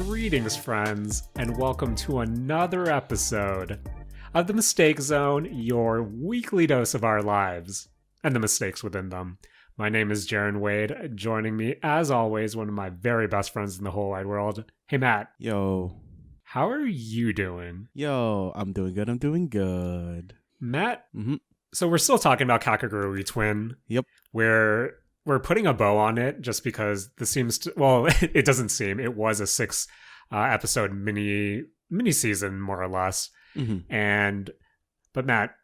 Greetings, friends, and welcome to another episode of The Mistake Zone, your weekly dose of our lives and the mistakes within them. My name is Jaren Wade. Joining me, as always, one of my very best friends in the whole wide world. Hey, Matt. Yo. How are you doing? Yo, I'm doing good. Matt, Mm-hmm. So we're still talking about Kakegurui Twin. Yep. We're putting a bow on it just because this seems to, well, it doesn't seem. It was a 6 episode mini season, more or less. Mm-hmm. But Matt,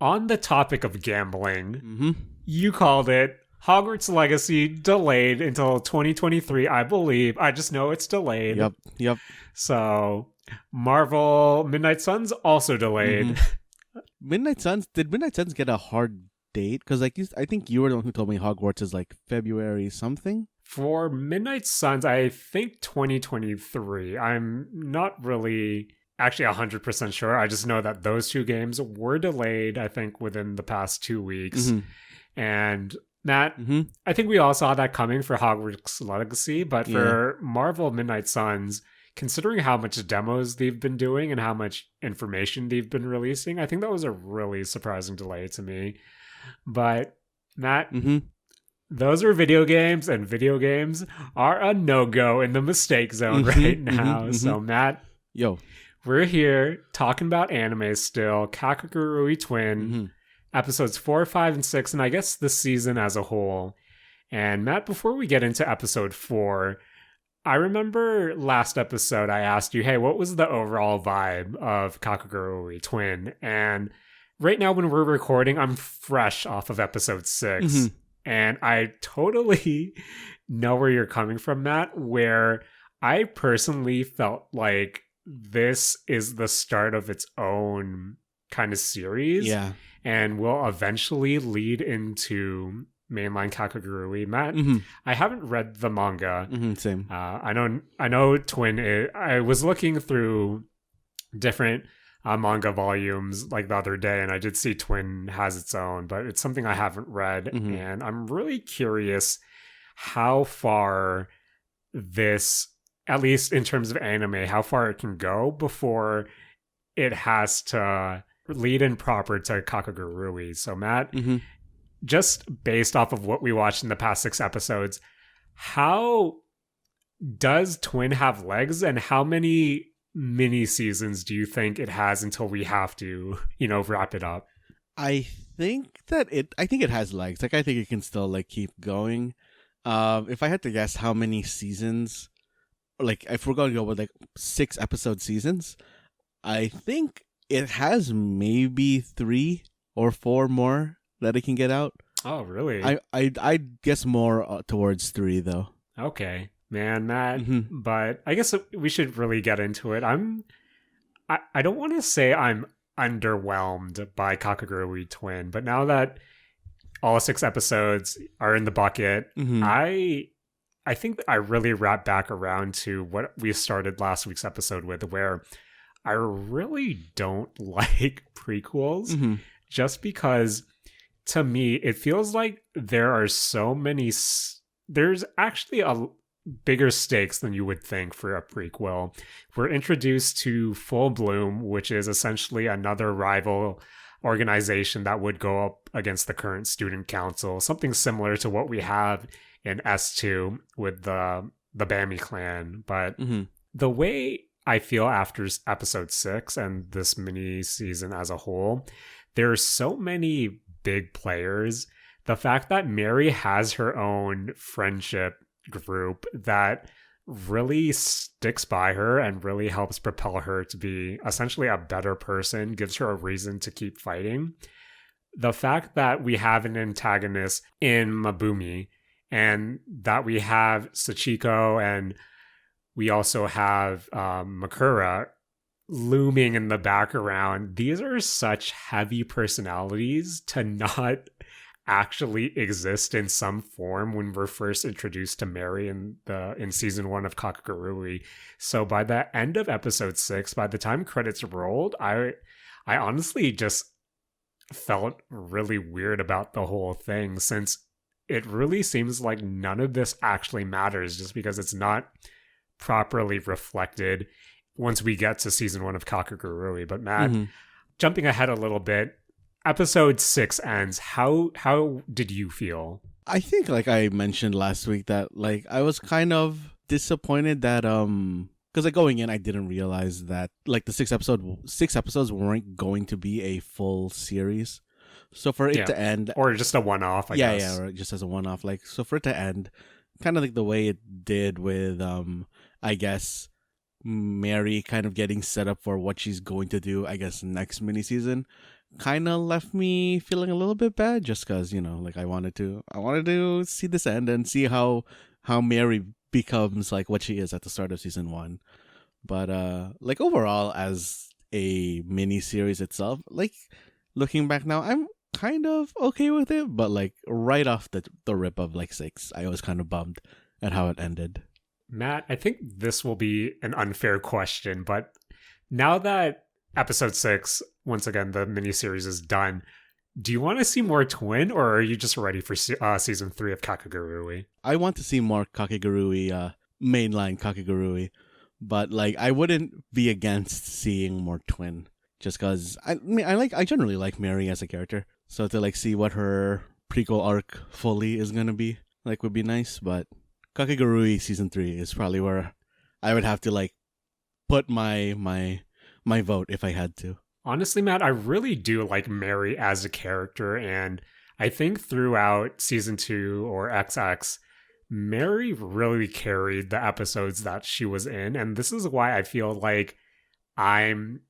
on the topic of gambling, you called it Hogwarts Legacy delayed until 2023, I believe. I just know it's delayed. Yep. So Marvel Midnight Suns also delayed. Midnight Suns, did Midnight Suns get a hard date? Because I think you were the one who told me Hogwarts is like February something. For Midnight Suns, I think 2023. I'm not really actually 100% sure. I just know that those two games were delayed, I think, within the past 2 weeks. And Matt, I think we all saw that coming for Hogwarts Legacy, but for Marvel Midnight Suns, considering how much demos they've been doing and how much information they've been releasing, I think that was a really surprising delay to me. But Matt, those are video games, and video games are a no-go in the mistake zone right now. So Matt, yo, we're here talking about anime still, Kakegurui Twin, episodes 4, 5, and 6, and I guess this season as a whole. And Matt, before we get into episode 4, I remember last episode I asked you, hey, what was the overall vibe of Kakegurui Twin? And right now when we're recording, I'm fresh off of episode 6. And I totally know where you're coming from, Matt, where I personally felt like this is the start of its own kind of series. Yeah. And will eventually lead into mainline Kakegurui. Matt, I haven't read the manga. Same. I know Twin. I was looking through different manga volumes like the other day, and I did see Twin has its own, but it's something I haven't read, and I'm really curious how far this, at least in terms of anime, how far it can go before it has to lead in proper to Kakegurui. So Matt, just based off of what we watched in the past 6 episodes, how does Twin have legs, and how many mini seasons do you think it has until we have to, wrap it up? I think it has legs. Like, I think it can still like keep going. If I had to guess how many seasons, like if we're going to go with like 6 episode seasons, I think it has maybe 3 or 4 more that it can get out. Oh, really? I guess more towards 3 though. Okay, man, Matt. But I guess we should really get into it. I don't want to say I'm underwhelmed by Kakegurui Twin, but now that all 6 episodes are in the bucket, I think I really wrap back around to what we started last week's episode with, where I really don't like prequels, just because to me it feels like there are so many. There's actually a bigger stakes than you would think for a prequel. We're introduced to Full Bloom, which is essentially another rival organization that would go up against the current student council, something similar to what we have in S2 with the Bammy clan. But the way I feel after episode 6 and this mini season as a whole, there are so many big players. The fact that Mary has her own friendship group that really sticks by her and really helps propel her to be essentially a better person, gives her a reason to keep fighting. The fact that we have an antagonist in Mabumi, and that we have Sachiko, and we also have Makura looming in the background. These are such heavy personalities to not actually exist in some form when we're first introduced to Mary in season 1 of Kakegurui. So by the end of episode 6, by the time credits rolled, I honestly just felt really weird about the whole thing, since it really seems like none of this actually matters, just because it's not properly reflected once we get to season 1 of Kakegurui. But Matt, jumping ahead a little bit, episode 6 ends. How did you feel? I think, like I mentioned last week, that like I was kind of disappointed that because like going in, I didn't realize that like the six episodes weren't going to be a full series. So for it to end, or just a one-off, I guess. Yeah, or just as a one-off, like so for it to end, kind of like the way it did with I guess Mary kind of getting set up for what she's going to do, I guess next mini season, kind of left me feeling a little bit bad, just because like I wanted to see this end and see how Mary becomes like what she is at the start of season 1. But like overall as a mini series itself, like looking back now, I'm kind of okay with it, but like right off the rip of like 6, I was kind of bummed at how it ended. Matt, I think this will be an unfair question, but now that episode 6, once again, the miniseries is done, do you want to see more Twin, or are you just ready for season 3 of Kakegurui? I want to see more Kakegurui, mainline Kakegurui, but like I wouldn't be against seeing more Twin, just because I generally like Mary as a character, so to like see what her prequel arc fully is gonna be like would be nice. But Kakegurui season 3 is probably where I would have to like put my vote if I had to. Honestly, Matt, I really do like Mary as a character, and I think throughout season 2 or XX, Mary really carried the episodes that she was in, and this is why I feel like I'm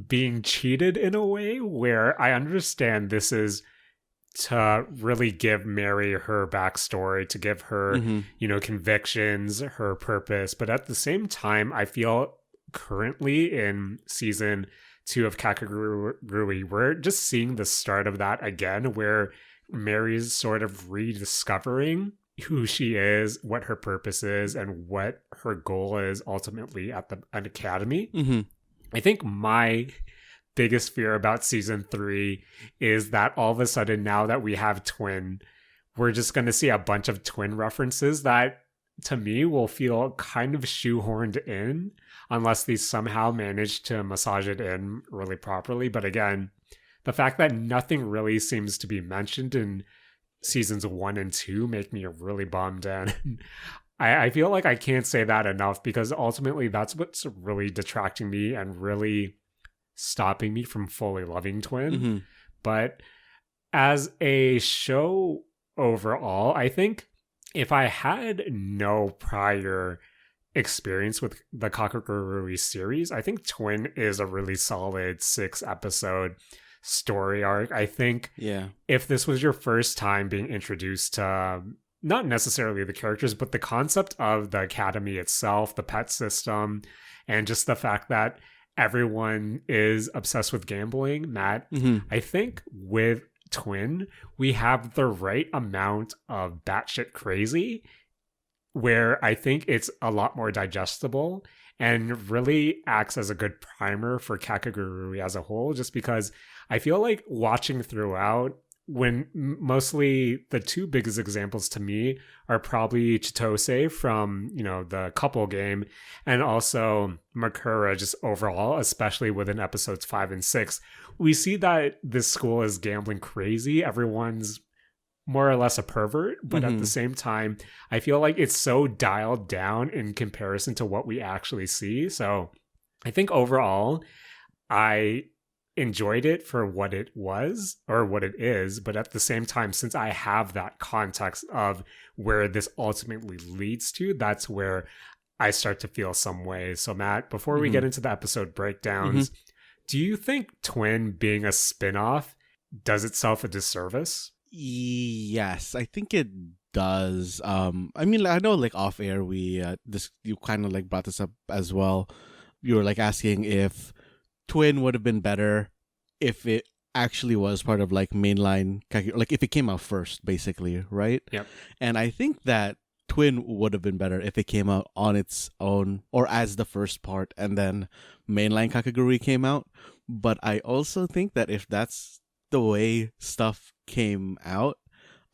being cheated in a way, where I understand this is to really give Mary her backstory, to give her, convictions, her purpose. But at the same time, I feel currently in season 2 of Kakegurui, we're just seeing the start of that again, where Mary's sort of rediscovering who she is, what her purpose is, and what her goal is ultimately at an academy. I think my biggest fear about season 3 is that all of a sudden, now that we have Twin, we're just going to see a bunch of Twin references that to me will feel kind of shoehorned in, unless they somehow manage to massage it in really properly. But again, the fact that nothing really seems to be mentioned in seasons 1 and 2 make me really bummed, and I feel like I can't say that enough, because ultimately that's what's really detracting me and really stopping me from fully loving Twin. But as a show overall, I think if I had no prior experience with the Kakegurui series, I think Twin is a really solid 6-episode story arc. I think if this was your first time being introduced to not necessarily the characters, but the concept of the academy itself, the pet system, and just the fact that everyone is obsessed with gambling, Matt, I think with Twin, we have the right amount of batshit crazy, where I think it's a lot more digestible and really acts as a good primer for Kakegurui as a whole, just because I feel like watching throughout, when mostly the two biggest examples to me are probably Chitose from, the couple game, and also Makura just overall, especially within episodes 5 and 6, we see that this school is gambling crazy. Everyone's more or less a pervert, but at the same time, I feel like it's so dialed down in comparison to what we actually see. So I think overall, I enjoyed it for what it was or what it is, but at the same time, since I have that context of where this ultimately leads to, that's where I start to feel some way. So Matt, before we get into the episode breakdowns, do you think Twin being a spin-off does itself a disservice? Yes, I think it does. I mean, I know like off air we you kind of like brought this up as well. You were like asking if Twin would have been better if it actually was part of like mainline, like if it came out first, basically, right? Yep. And I think that Twin would have been better if it came out on its own or as the first part, and then mainline Kakegurui came out. But I also think that if that's the way stuff came out,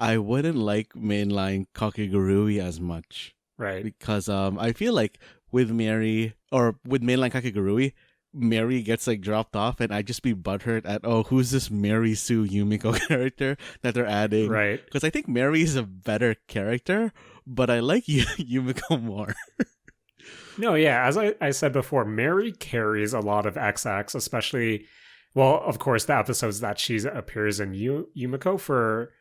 I wouldn't like mainline Kakegurui as much. Right. Because I feel like with Mary or with mainline Kakegurui, Mary gets like dropped off, and I'd just be butthurt at, oh, who's this Mary Sue Yumiko character that they're adding? Right. Because I think Mary is a better character, but I like Yumiko more. No, yeah, as I said before, Mary carries a lot of XX, especially, well, of course, the episodes that she appears in Yumiko. For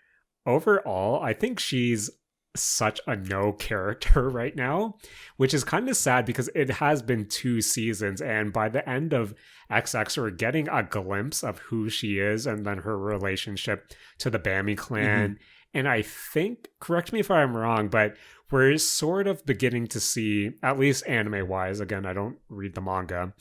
overall, I think she's such a no character right now, which is kind of sad because it has been 2 seasons, and by the end of XX, we're getting a glimpse of who she is and then her relationship to the Bammy clan. Mm-hmm. And I think, correct me if I'm wrong, but we're sort of beginning to see, at least anime-wise, again, I don't read the manga,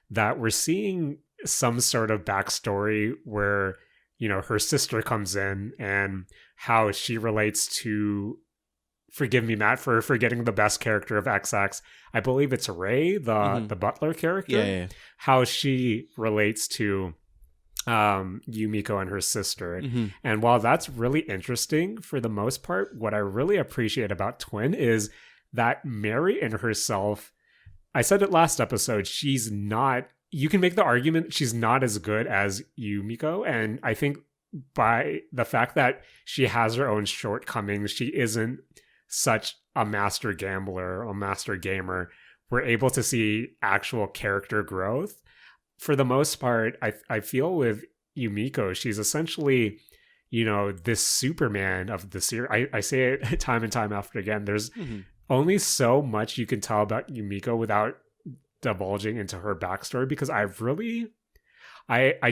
that we're seeing some sort of backstory where, you know, her sister comes in and how she relates to, forgive me, Matt, for forgetting the best character of XX. I believe it's Ray, the butler character. Yeah. How she relates to Yumiko and her sister. Mm-hmm. And while that's really interesting for the most part, what I really appreciate about Twin is that Mary in herself, I said it last episode, she's not, you can make the argument she's not as good as Yumiko. And I think by the fact that she has her own shortcomings, she isn't such a master gambler or master gamer, we're able to see actual character growth. For the most part, I feel with Yumiko, she's essentially, you know, this Superman of the series. I say it time and time after again. There's only so much you can tell about Yumiko without divulging into her backstory, because I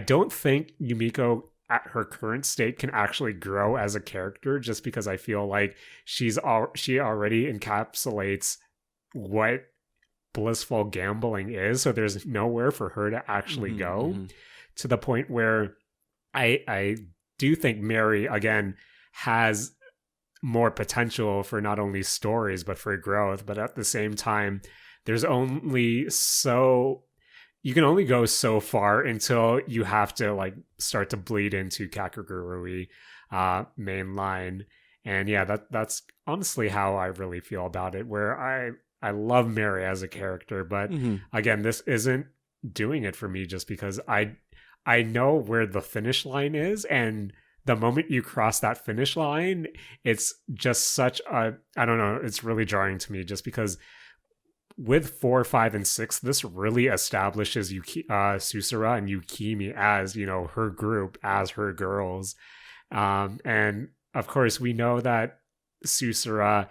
don't think Yumiko at her current state can actually grow as a character, just because I feel like she already encapsulates what blissful gambling is, so there's nowhere for her to actually go, to the point where I do think Mary again has more potential for not only stories but for growth. But at the same time, there's only you can only go so far until you have to like start to bleed into Kakegurui main line. And yeah, that's honestly how I really feel about it, where I love Mary as a character, but again, this isn't doing it for me, just because I know where the finish line is, and the moment you cross that finish line, it's just such a, I don't know, it's really jarring to me, just because with 4, 5, and 6, this really establishes Susura and Yukimi as, you know, her group, as her girls. And of course, we know that Susura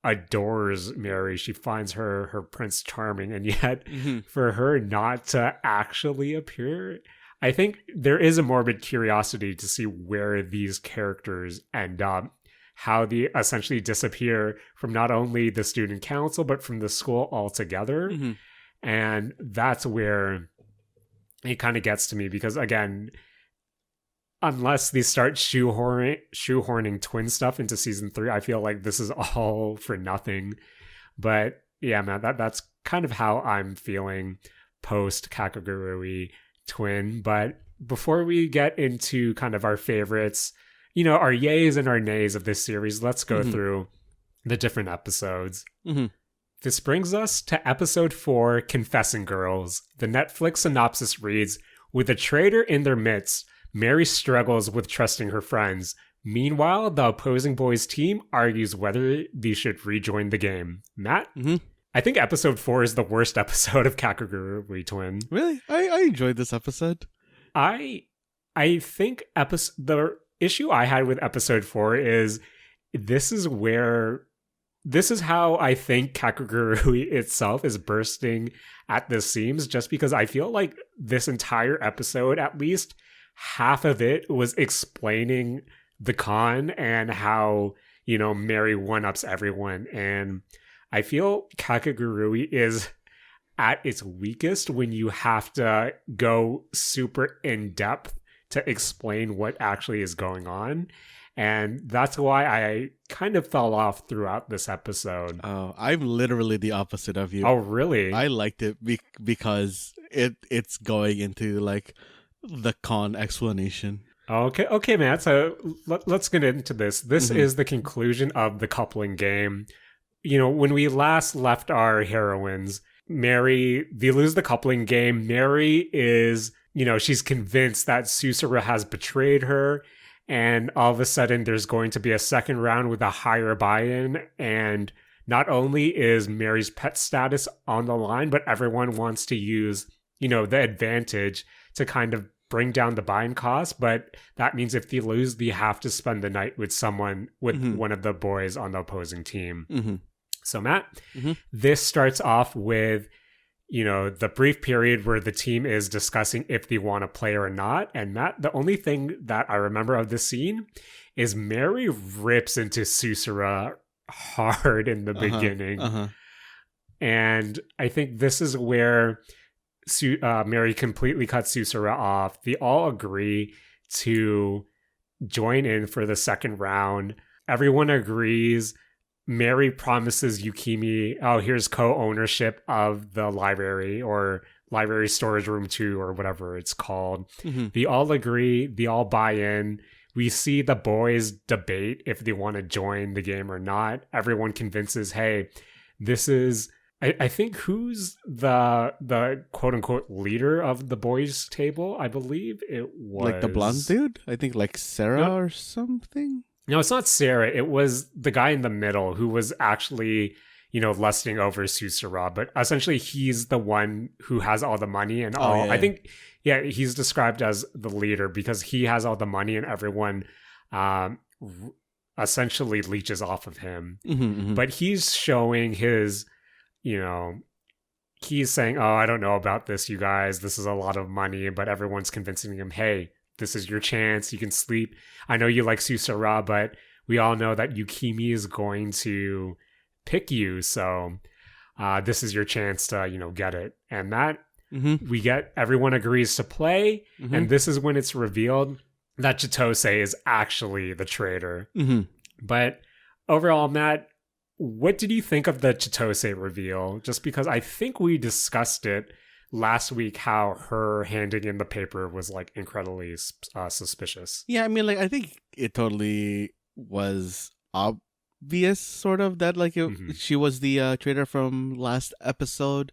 adores Mary. She finds her Prince Charming, and yet for her not to actually appear, I think there is a morbid curiosity to see where these characters end up, how they essentially disappear from not only the student council, but from the school altogether. And that's where it kind of gets to me, because again, unless they start shoehorning twin stuff into season 3, I feel like this is all for nothing. But yeah, man, that's kind of how I'm feeling post Kakegurui Twin. But before we get into kind of our favorites, you know, our yays and our nays of this series, let's go through the different episodes. This brings us to episode 4, Confessing Girls. The Netflix synopsis reads, with a traitor in their midst, Mary struggles with trusting her friends. Meanwhile, the opposing boys' team argues whether they should rejoin the game. Matt? I think episode 4 is the worst episode of Kakegurui Twin. Really? I enjoyed this episode. I think the issue I had with episode 4 is this is how I think Kakegurui itself is bursting at the seams, just because I feel like this entire episode, at least half of it, was explaining the con and how, you know, Mary one-ups everyone. And I feel Kakegurui is at its weakest when you have to go super in-depth to explain what actually is going on. And that's why I kind of fell off throughout this episode. Oh, I'm literally the opposite of you. Oh, really? I liked it because it's going into like the con explanation. Okay, Matt. So let's get into this. This is the conclusion of the coupling game. You know, when we last left our heroines, they lose the coupling game. Mary is, she's convinced that Susura has betrayed her. And all of a sudden, there's going to be a second round with a higher buy-in. And not only is Mary's pet status on the line, but everyone wants to use, the advantage to kind of bring down the buy-in cost. But that means if they lose, they have to spend the night with one of the boys on the opposing team. Mm-hmm. So, Matt, this starts off with, the brief period where the team is discussing if they want to play or not. And Matt, the only thing that I remember of this scene is Mary rips into Susura hard in the beginning. And I think this is where Mary completely cuts Susura off. They all agree to join in for the second round. Everyone agrees. Mary promises Yukimi, here's co-ownership of the library or library storage room 2 or whatever it's called. They all agree. They all buy in. We see the boys debate if they want to join the game or not. Everyone convinces, hey, this is... I think who's the quote-unquote leader of the boys' table? I believe it was... Like the blonde dude? I think like Sarah or something? No, it's not Sarah. It was the guy in the middle who was actually, lusting over Susura. But essentially, he's the one who has all the money and all. Yeah. I think, he's described as the leader because he has all the money and everyone essentially leeches off of him. But he's showing his, he's saying, I don't know about this, you guys. This is a lot of money. But everyone's convincing him, hey, this is your chance. You can sleep. I know you like Susura, but we all know that Yukimi is going to pick you. So this is your chance to, get it. And that everyone agrees to play. And this is when it's revealed that Chitose is actually the traitor. But overall, Matt, what did you think of the Chitose reveal? Just because I think we discussed it last week, how her handing in the paper was like incredibly suspicious. Yeah, I mean, like I think it totally was obvious, sort of, that like she was the traitor from last episode.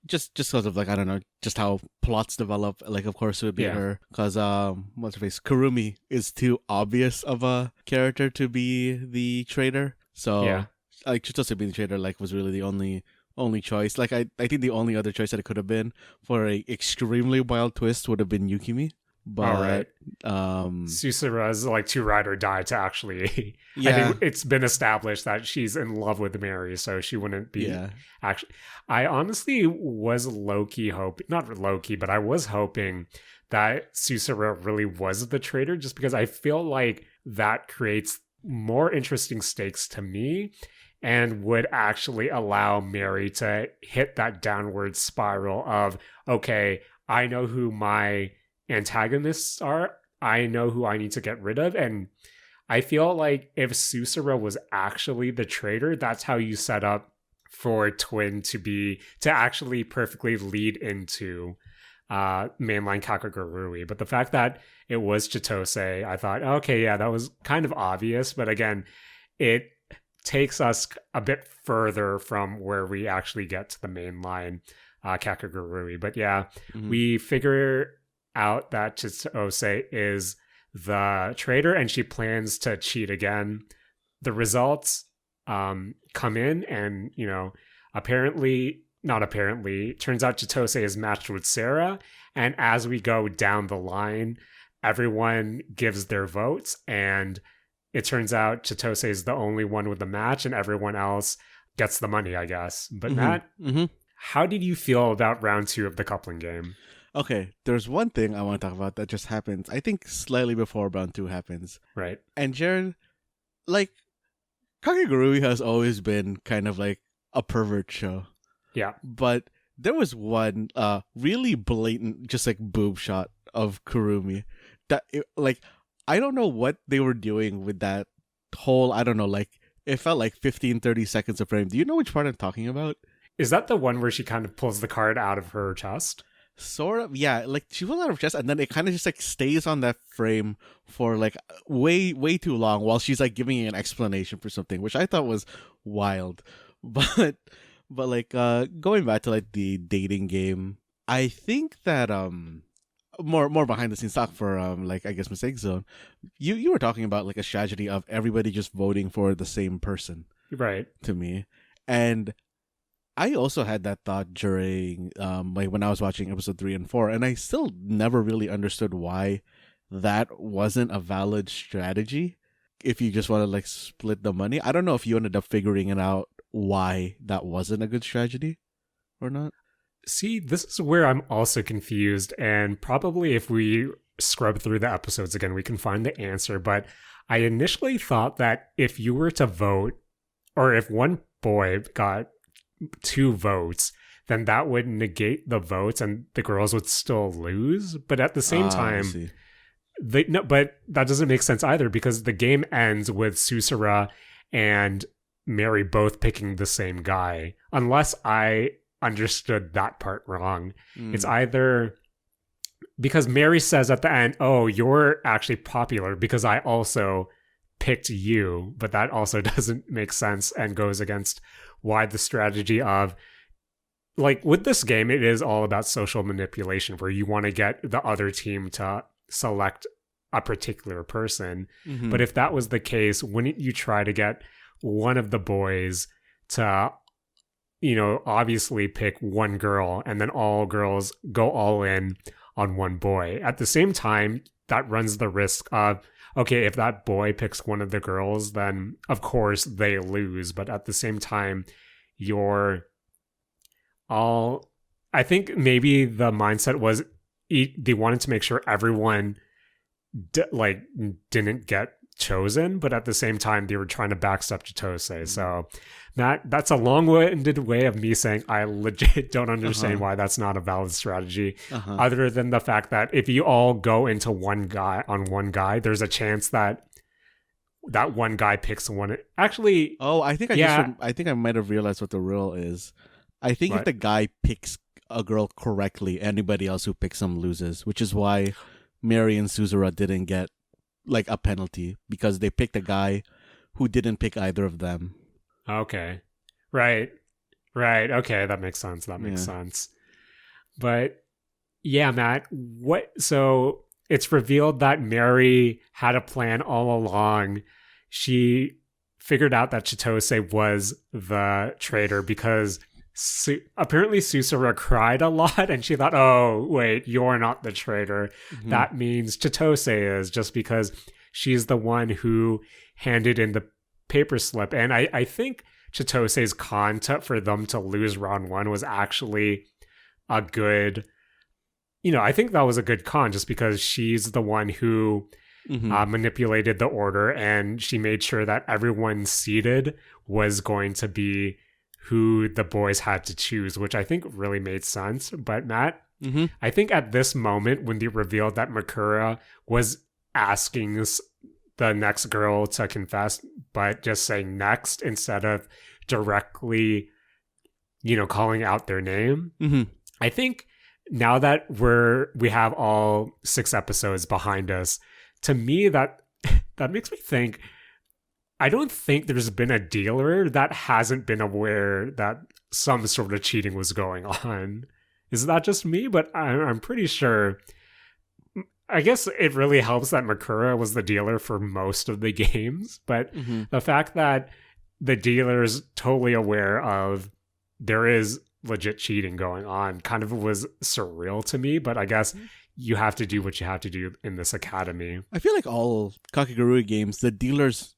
Just because of like, I don't know, just how plots develop. Like, of course, it would be her because what's her face, Kurumi is too obvious of a character to be the traitor. So like Chitose being the traitor like was really the only choice. Like I think the only other choice that it could have been for a extremely wild twist would have been Yukimi. But Susura's like too ride or die to actually I think it's been established that she's in love with Mary, so she wouldn't be actually. I honestly was low-key hoping, not low-key, but I was hoping that Susura really was the traitor, just because I feel like that creates more interesting stakes to me and would actually allow Mary to hit that downward spiral of, okay, I know who my antagonists are, I know who I need to get rid of. And I feel like if Susura was actually the traitor, that's how you set up for Twin to actually perfectly lead into mainline Kakegurui. But the fact that it was Chitose, I thought, okay, yeah, that was kind of obvious. But again, it takes us a bit further from where we actually get to the mainline Kakegurui. But yeah, we figure out that Chitose is the traitor and she plans to cheat again. The results come in and, turns out Chitose is matched with Sarah. And as we go down the line, everyone gives their votes and it turns out Chitose is the only one with the match and everyone else gets the money, I guess. But Matt, how did you feel about round 2 of the coupling game? Okay, there's one thing I want to talk about that just happens, I think slightly before round 2 happens. Right. And Jaren, like, Kakegurui has always been kind of like a pervert show. Yeah. But there was one really blatant, just like boob shot of Kurumi that, I don't know what they were doing with that whole, I don't know, like, it felt like 15-30 seconds of frame. Do you know which part I'm talking about? Is that the one where she kind of pulls the card out of her chest? Sort of, yeah. Like, she pulls out of her chest, and then it kind of just, like, stays on that frame for, like, way, way too long while she's, like, giving an explanation for something, which I thought was wild. But But like going back to like the dating game, I think that more behind the scenes talk for like I guess Mistake Zone. You were talking about like a strategy of everybody just voting for the same person. Right. To me. And I also had that thought during like when I was watching episode 3 and 4, and I still never really understood why that wasn't a valid strategy. If you just want to like split the money, I don't know if you ended up figuring it out why that wasn't a good strategy or not. See, this is where I'm also confused, and probably if we scrub through the episodes again, we can find the answer. But I initially thought that if you were to vote, or if one boy got 2 votes, then that would negate the votes and the girls would still lose. But at the same time, but that doesn't make sense either, because the game ends with Susura and Mary both picking the same guy, unless I understood that part wrong. It's either because Mary says at the end, oh, you're actually popular because I also picked you, but that also doesn't make sense and goes against why the strategy of, like, with this game, it is all about social manipulation, where you want to get the other team to select a particular person. But if that was the case, wouldn't you try to get one of the boys to, you know, obviously pick one girl and then all girls go all in on one boy? At the same time, that runs the risk of, okay, if that boy picks one of the girls, then of course they lose. But at the same time, I think maybe the mindset was they wanted to make sure everyone didn't get chosen, but at the same time they were trying to backstep Chitose. So that's a long-winded way of me saying I legit don't understand why that's not a valid strategy, other than the fact that if you all go into one guy, there's a chance that that one guy picks one. Actually, I think I might have realized what the rule is. I think if the guy picks a girl correctly, anybody else who picks him loses, which is why Mary and Susura didn't get like a penalty, because they picked a guy who didn't pick either of them. Okay. Right. Okay, that makes sense. But yeah, Matt, so it's revealed that Mary had a plan all along. She figured out that Chitose was the traitor because apparently Susura cried a lot, and she thought, oh, wait, you're not the traitor. That means Chitose is, just because she's the one who handed in the paper slip. And I think Chitose's con for them to lose round 1 was actually a good, I think that was a good con, just because she's the one who manipulated the order, and she made sure that everyone seated was going to be who the boys had to choose, which I think really made sense. But Matt, I think at this moment when they revealed that Makura was asking the next girl to confess, but just saying next instead of directly, calling out their name, I think now that we have all 6 episodes behind us, to me that makes me think, I don't think there's been a dealer that hasn't been aware that some sort of cheating was going on. Is that just me? But I'm pretty sure. I guess it really helps that Makura was the dealer for most of the games. But the fact that the dealer is totally aware of there is legit cheating going on kind of was surreal to me. But I guess you have to do what you have to do in this academy. I feel like all Kakegurui games, the dealers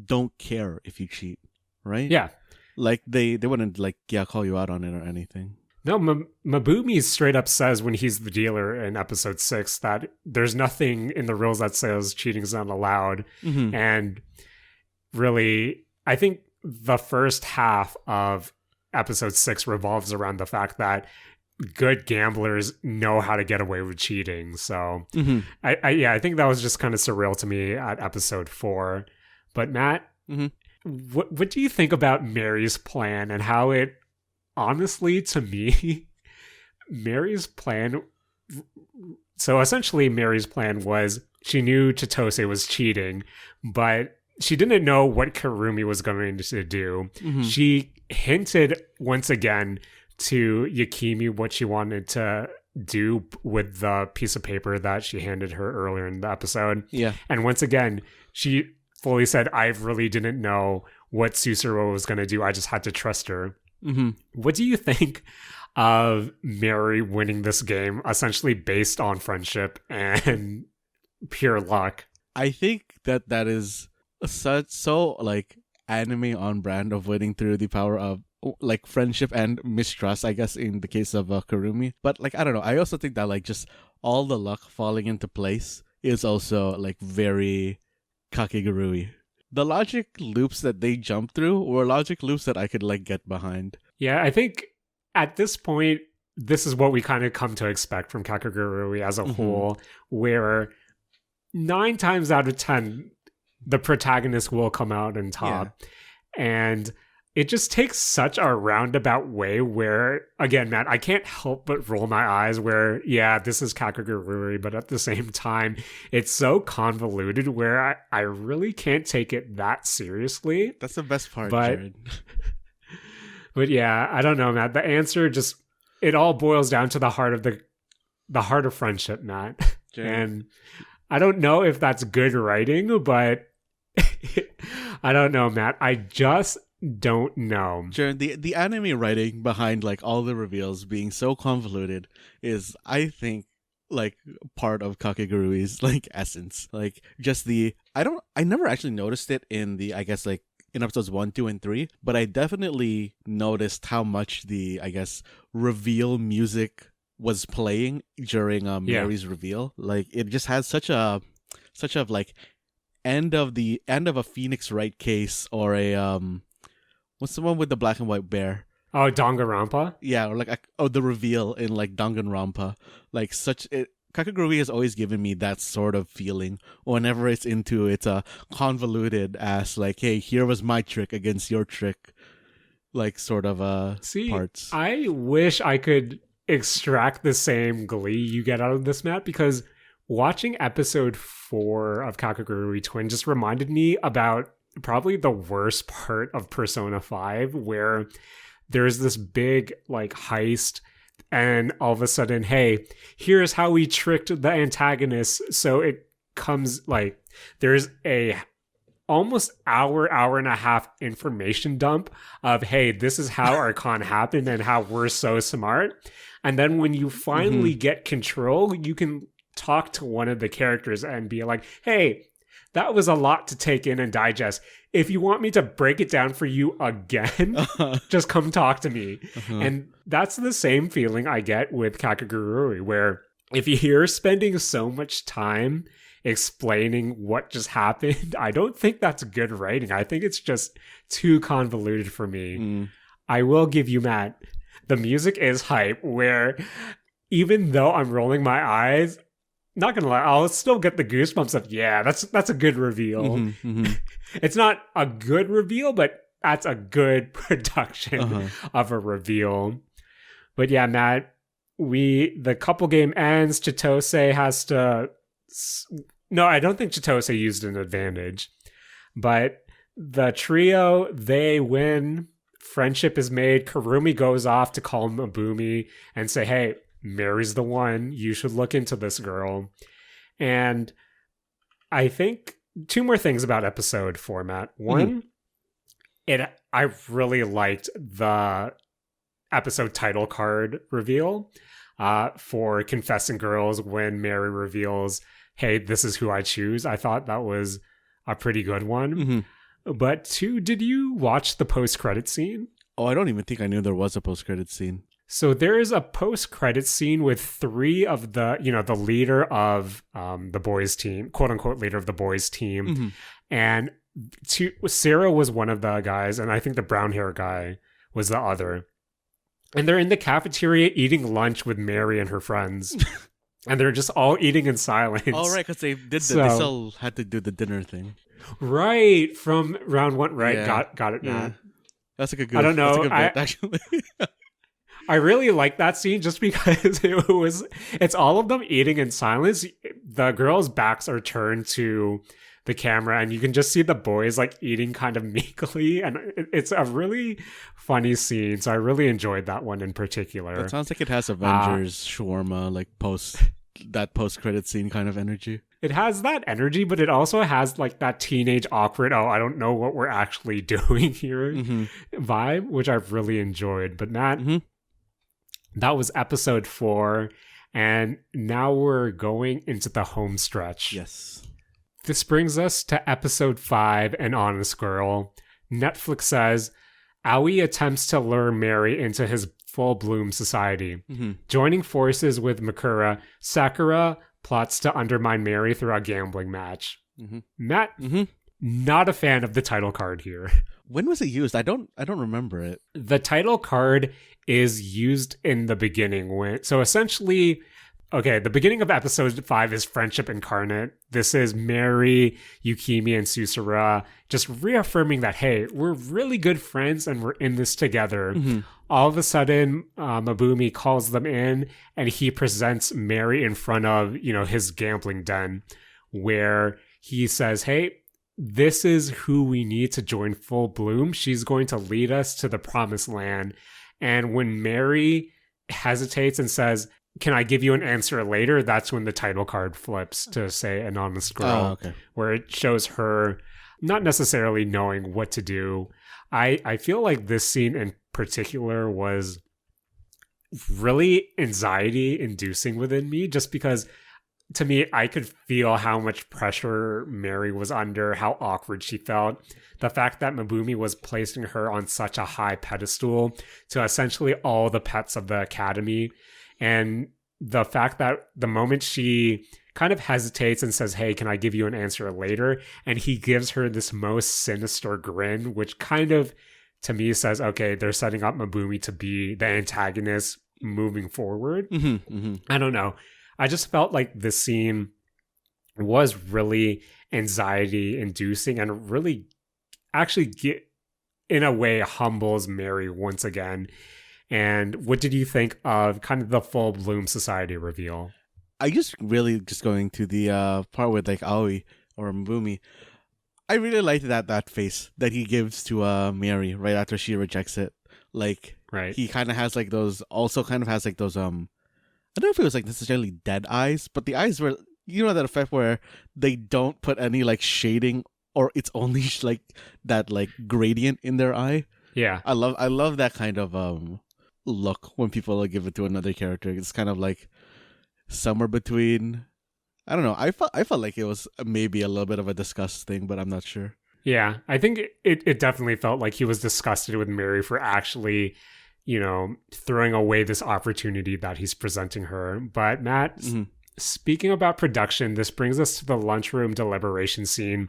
don't care if you cheat, right? Yeah. Like they wouldn't call you out on it or anything. No, Mabumi straight up says when he's the dealer in episode 6 that there's nothing in the rules that says cheating is not allowed. And really, I think the first half of episode 6 revolves around the fact that good gamblers know how to get away with cheating. So I think that was just kind of surreal to me at episode 4. But Matt, what do you think about Mary's plan and how it, honestly, to me, Mary's plan... So essentially Mary's plan was she knew Chitose was cheating, but she didn't know what Karumi was going to do. Mm-hmm. She hinted once again to Yakimi what she wanted to do with the piece of paper that she handed her earlier in the episode. Yeah. And once again, she fully said, I really didn't know what Susuro was going to do. I just had to trust her. Mm-hmm. What do you think of Mary winning this game, essentially based on friendship and pure luck? I think that is so like anime on brand of winning through the power of like friendship and mistrust, I guess, in the case of Karumi. But like, I don't know, I also think that like just all the luck falling into place is also like very Kakegurui. The logic loops that they jump through were logic loops that I could like get behind. Yeah, I think at this point, this is what we kind of come to expect from Kakegurui as a whole, where 9 times out of 10, the protagonist will come out on top. Yeah. And it just takes such a roundabout way where, again, Matt, I can't help but roll my eyes where, yeah, this is Kakegurui, but at the same time, it's so convoluted where I really can't take it that seriously. That's the best part, Jared. But yeah, I don't know, Matt. The answer just, it all boils down to the heart of friendship, Matt. Jared. And I don't know if that's good writing, but I don't know, Matt. I just don't know. Jared, the anime writing behind like all the reveals being so convoluted is, I think, like part of Kakegurui's like essence. Like just I never actually noticed it in the, I guess, like in episodes 1, 2, and 3, but I definitely noticed how much the, I guess, reveal music was playing during Mary's reveal. Like it just has such a like end of a Phoenix Wright case, or a what's the one with the black and white bear? Oh, Danganronpa? Yeah, or like the reveal in like Danganronpa. Like Kakegurui has always given me that sort of feeling whenever it's into its convoluted ass, like, hey, here was my trick against your trick, like sort of parts. I wish I could extract the same glee you get out of this, Matt, because watching episode 4 of Kakegurui Twin just reminded me about probably the worst part of Persona 5, where there's this big like heist, and all of a sudden, hey, here's how we tricked the antagonist. So it comes like there's a almost hour and a half information dump of, hey, this is how our con happened and how we're so smart. And then when you finally get control, you can talk to one of the characters and be like, hey, that was a lot to take in and digest. If you want me to break it down for you again, just come talk to me. And that's the same feeling I get with Kakegurui, where if you're spending so much time explaining what just happened, I don't think that's good writing. I think it's just too convoluted for me. I will give you, Matt, the music is hype, where even though I'm rolling my eyes, not gonna lie, I'll still get the goosebumps of, yeah, that's a good reveal. It's not a good reveal, but that's a good production of a reveal. But yeah, Matt, the couple game ends. Chitose has to... No, I don't think Chitose used an advantage. But the trio, they win. Friendship is made. Karumi goes off to call Mabumi and say, hey, Mary's the one. You should look into this girl. And I think 2 more things about episode 4, Matt. One, I really liked the episode title card reveal for Confessing Girls when Mary reveals, hey, this is who I choose. I thought that was a pretty good one. But 2, did you watch the post-credit scene? Oh, I don't even think I knew there was a post-credit scene. So there is a post-credit scene with 3 of the, the leader of the boys' team, quote-unquote leader of the boys' team. And Sarah was one of the guys, and I think the brown hair guy was the other. And they're in the cafeteria eating lunch with Mary and her friends. And they're just all eating in silence. Oh, right, because they still had to do the dinner thing. Right, from round 1, right? Yeah. Got it, Matt. That's like a good. I don't know. That's a good bit, actually. I really like that scene just because it's all of them eating in silence. The girls' backs are turned to the camera, and you can just see the boys like eating kind of meekly, and it's a really funny scene. So I really enjoyed that one in particular. That sounds like it has Avengers shawarma, like post credit scene kind of energy. It has that energy, but it also has like that teenage awkward, oh, I don't know what we're actually doing here vibe, which I've really enjoyed. But Matt, that was episode 4, and now we're going into the home stretch. Yes. This brings us to episode 5, An Honest Girl. Netflix says, Aoi attempts to lure Mary into his full bloom society. Joining forces with Makura, Sakura plots to undermine Mary through a gambling match. Matt, not a fan of the title card here. When was it used? I don't remember it. The title card is used in the beginning. So essentially, okay, the beginning of episode 5 is Friendship Incarnate. This is Mary, Yukimi, and Susura just reaffirming that, hey, we're really good friends and we're in this together. All of a sudden, Mabumi calls them in, and he presents Mary in front of, his gambling den, where he says, hey, this is who we need to join Full Bloom. She's going to lead us to the promised land. And when Mary hesitates and says, can I give you an answer later? That's when the title card flips to say An Honest Girl, where it shows her not necessarily knowing what to do. I feel like this scene in particular was really anxiety inducing within me, just because to me, I could feel how much pressure Mary was under, how awkward she felt. The fact that Mabumi was placing her on such a high pedestal to essentially all the pets of the academy. And the fact that the moment she kind of hesitates and says, hey, can I give you an answer later? And he gives her this most sinister grin, which kind of, to me, says, okay, they're setting up Mabumi to be the antagonist moving forward. I don't know. I just felt like the scene was really anxiety inducing and really actually in a way humbles Mary once again. And what did you think of kind of the Full Bloom Society reveal? I just going to the part with like Aoi or Mabumi. I really liked that face that he gives to Mary right after she rejects it. Like, he kind of has like those, also kind of has like those I don't know if it was like necessarily dead eyes, but the eyes were, that effect where they don't put any like shading, or it's only like that like gradient in their eye. Yeah, I love that kind of look when people like, give it to another character. It's kind of like somewhere between, I don't know. I felt like it was maybe a little bit of a disgust thing, but I'm not sure. Yeah, I think it definitely felt like he was disgusted with Mary for actually, throwing away this opportunity that he's presenting her. But Matt, speaking about production, this brings us to the lunchroom deliberation scene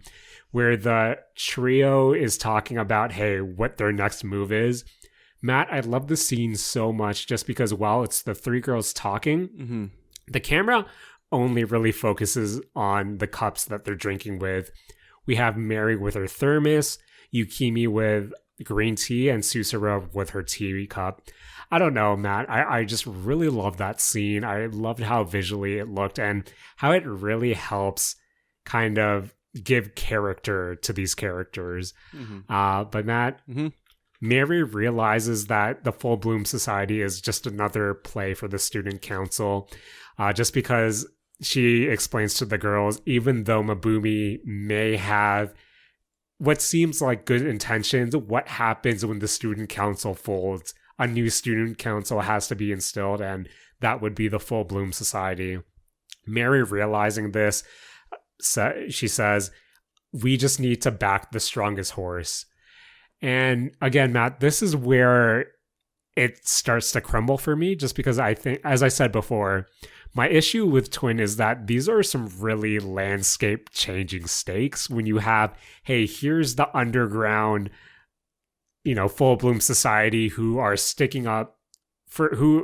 where the trio is talking about, hey, what their next move is. Matt, I love the scene so much just because while it's the 3 girls talking, the camera only really focuses on the cups that they're drinking with. We have Mary with her thermos, Yukimi with green tea, and Susura with her tea cup. I don't know, Matt. I just really love that scene. I loved how visually it looked and how it really helps kind of give character to these characters. But Matt, Mary realizes that the Full Bloom Society is just another play for the student council, just because she explains to the girls, even though Mabumi may have what seems like good intentions, what happens when the student council folds? A new student council has to be instilled, and that would be the Full Bloom Society. Mary, realizing this, she says, we just need to back the strongest horse. And again, Matt, this is where it starts to crumble for me, just because I think, as I said before, my issue with Twin is that these are some really landscape changing stakes when you have, hey, here's the underground, Full Bloom Society who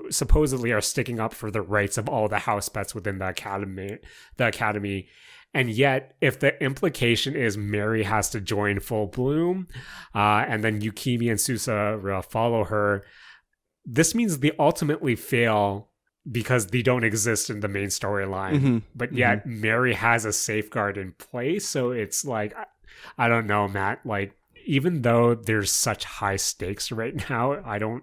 supposedly are sticking up for the rights of all the house pets within the academy. And yet, if the implication is Mary has to join Full Bloom, and then Yukimi and Susura follow her, this means they ultimately fail because they don't exist in the main storyline. But yet Mary has a safeguard in place. So it's like, I don't know, Matt, like, even though there's such high stakes right now,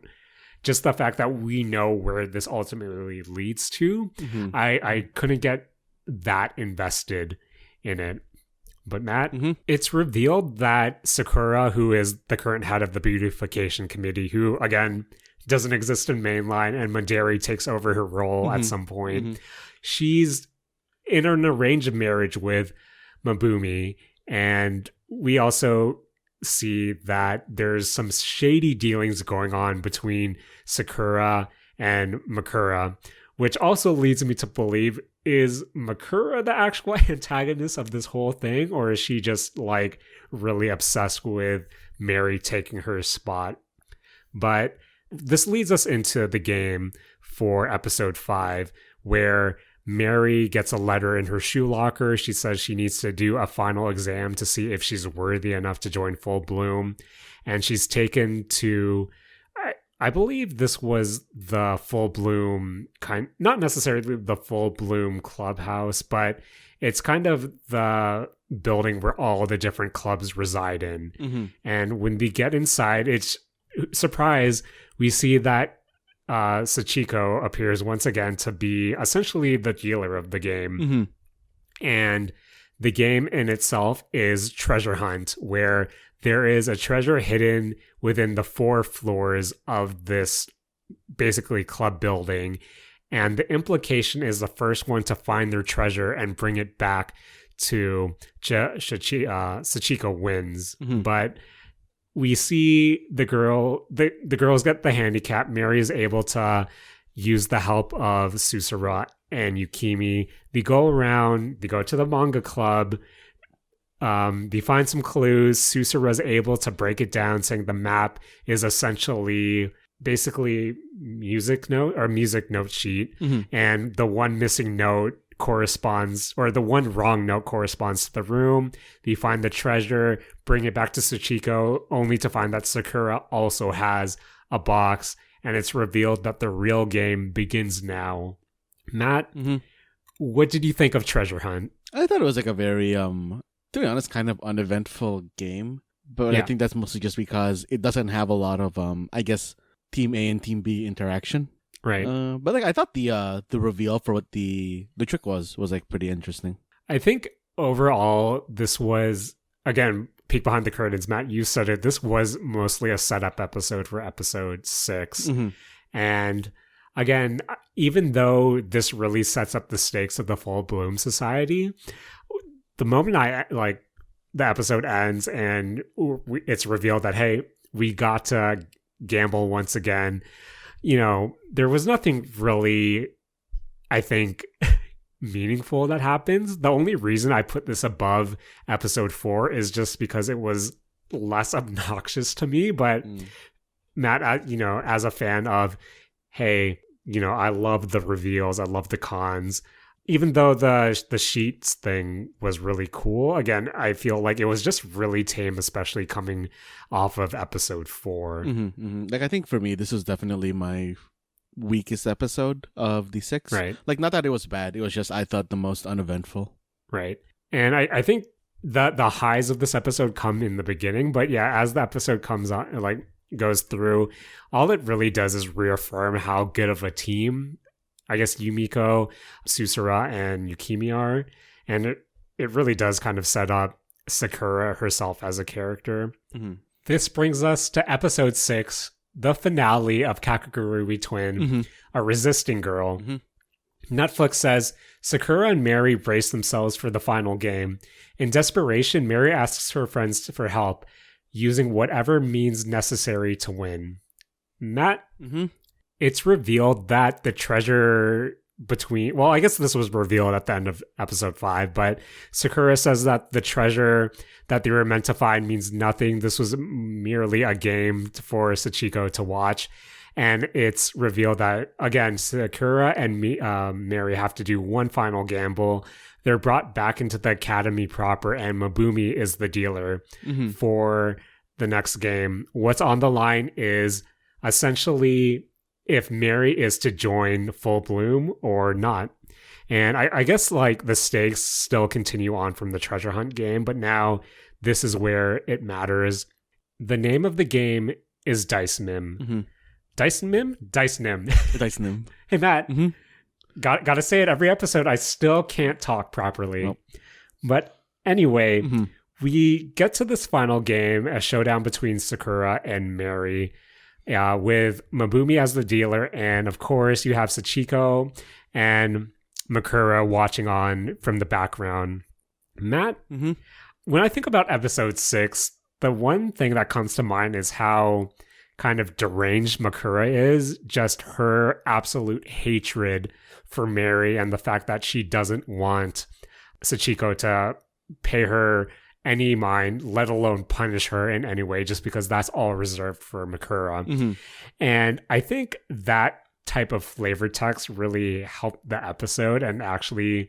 just the fact that we know where this ultimately leads to, I couldn't get that invested in it. But Matt, it's revealed that Sakura, who is the current head of the beautification committee, who again doesn't exist in mainline, and Mandari takes over her role at some point, she's in an arranged marriage with Mabumi, and we also see that there's some shady dealings going on between Sakura and Makura, which also leads me to believe, is Makura the actual antagonist of this whole thing, or is she just like really obsessed with Mary taking her spot? But this leads us into the game for episode 5, where Mary gets a letter in her shoe locker. She says she needs to do a final exam to see if she's worthy enough to join Full Bloom. And she's taken to, I believe this was the Full Bloom not necessarily the Full Bloom clubhouse, but it's kind of the building where all the different clubs reside in. And when they get inside, it's surprise, we see that Sachiko appears once again to be essentially the dealer of the game. And the game in itself is Treasure Hunt, where there is a treasure hidden within the 4 floors of this basically club building. And the implication is the first one to find their treasure and bring it back to Sachiko wins. But we see the girls get the handicap. Mary is able to use the help of Susura and Yukimi. They go around, they go to the manga club, they find some clues. Susura is able to break it down, saying the map is essentially basically music note sheet, and the one missing note corresponds, or the one wrong note corresponds to the room. They find the treasure, bring it back to Sachiko, only to find that Sakura also has a box, and it's revealed that the real game begins now. Matt, what did you think of Treasure Hunt? I thought it was like a very, to be honest, kind of uneventful game, but I think that's mostly just because it doesn't have a lot of, I guess, Team A and Team B interaction. Right. But like I thought the reveal for what the trick was like pretty interesting. I think overall this was, again, peek behind the curtains, Matt, you said it, this was mostly a setup episode for episode 6. And again, even though this really sets up the stakes of the Full Bloom Society, the moment the episode ends and it's revealed that, hey, we got to gamble once again, there was nothing really, I think, meaningful that happens. The only reason I put this above episode 4 is just because it was less obnoxious to me. But Matt, as a fan of, hey, I love the reveals, I love the cons, even though the sheets thing was really cool, again, I feel like it was just really tame, especially coming off of episode 4. Like, I think for me, this was definitely my weakest episode of the 6. Right. Like, not that it was bad, it was just, I thought, the most uneventful. Right. And I think that the highs of this episode come in the beginning, but yeah, as the episode comes on, like, goes through, all it really does is reaffirm how good of a team, I guess, Yumiko, Susura, and Yukimi are. And it really does kind of set up Sakura herself as a character. This brings us to episode 6, the finale of Kakegurui Twin, A Resisting Girl. Netflix says, Sakura and Mary brace themselves for the final game. In desperation, Mary asks her friends for help, using whatever means necessary to win. Matt, it's revealed that the treasure between... Well, I guess this was revealed at the end of episode 5, but Sakura says that the treasure that they were meant to find means nothing. This was merely a game for Sachiko to watch. And it's revealed that, again, Sakura and Mary have to do one final gamble. They're brought back into the academy proper, and Mabumi is the dealer for the next game. What's on the line is essentially if Mary is to join Full Bloom or not. And I guess like the stakes still continue on from the treasure hunt game, but now this is where it matters. The name of the game is Dice Mim. Mm-hmm. Dice Mim? Dice Nim. Dice Nim. Hey, Matt. Mm-hmm. Gotta say it every episode. I still can't talk properly. Nope. But anyway, Mm-hmm. we get to this final game, a showdown between Sakura and Mary, with Mabumi as the dealer. And of course, you have Sachiko and Makura watching on from the background. Matt, Mm-hmm. when I think about episode 6, the one thing that comes to mind is how kind of deranged Makura is, just her absolute hatred for Mary and the fact that she doesn't want Sachiko to pay her any mind, let alone punish her in any way, just because that's all reserved for Makura. Mm-hmm. And I think that type of flavor text really helped the episode and actually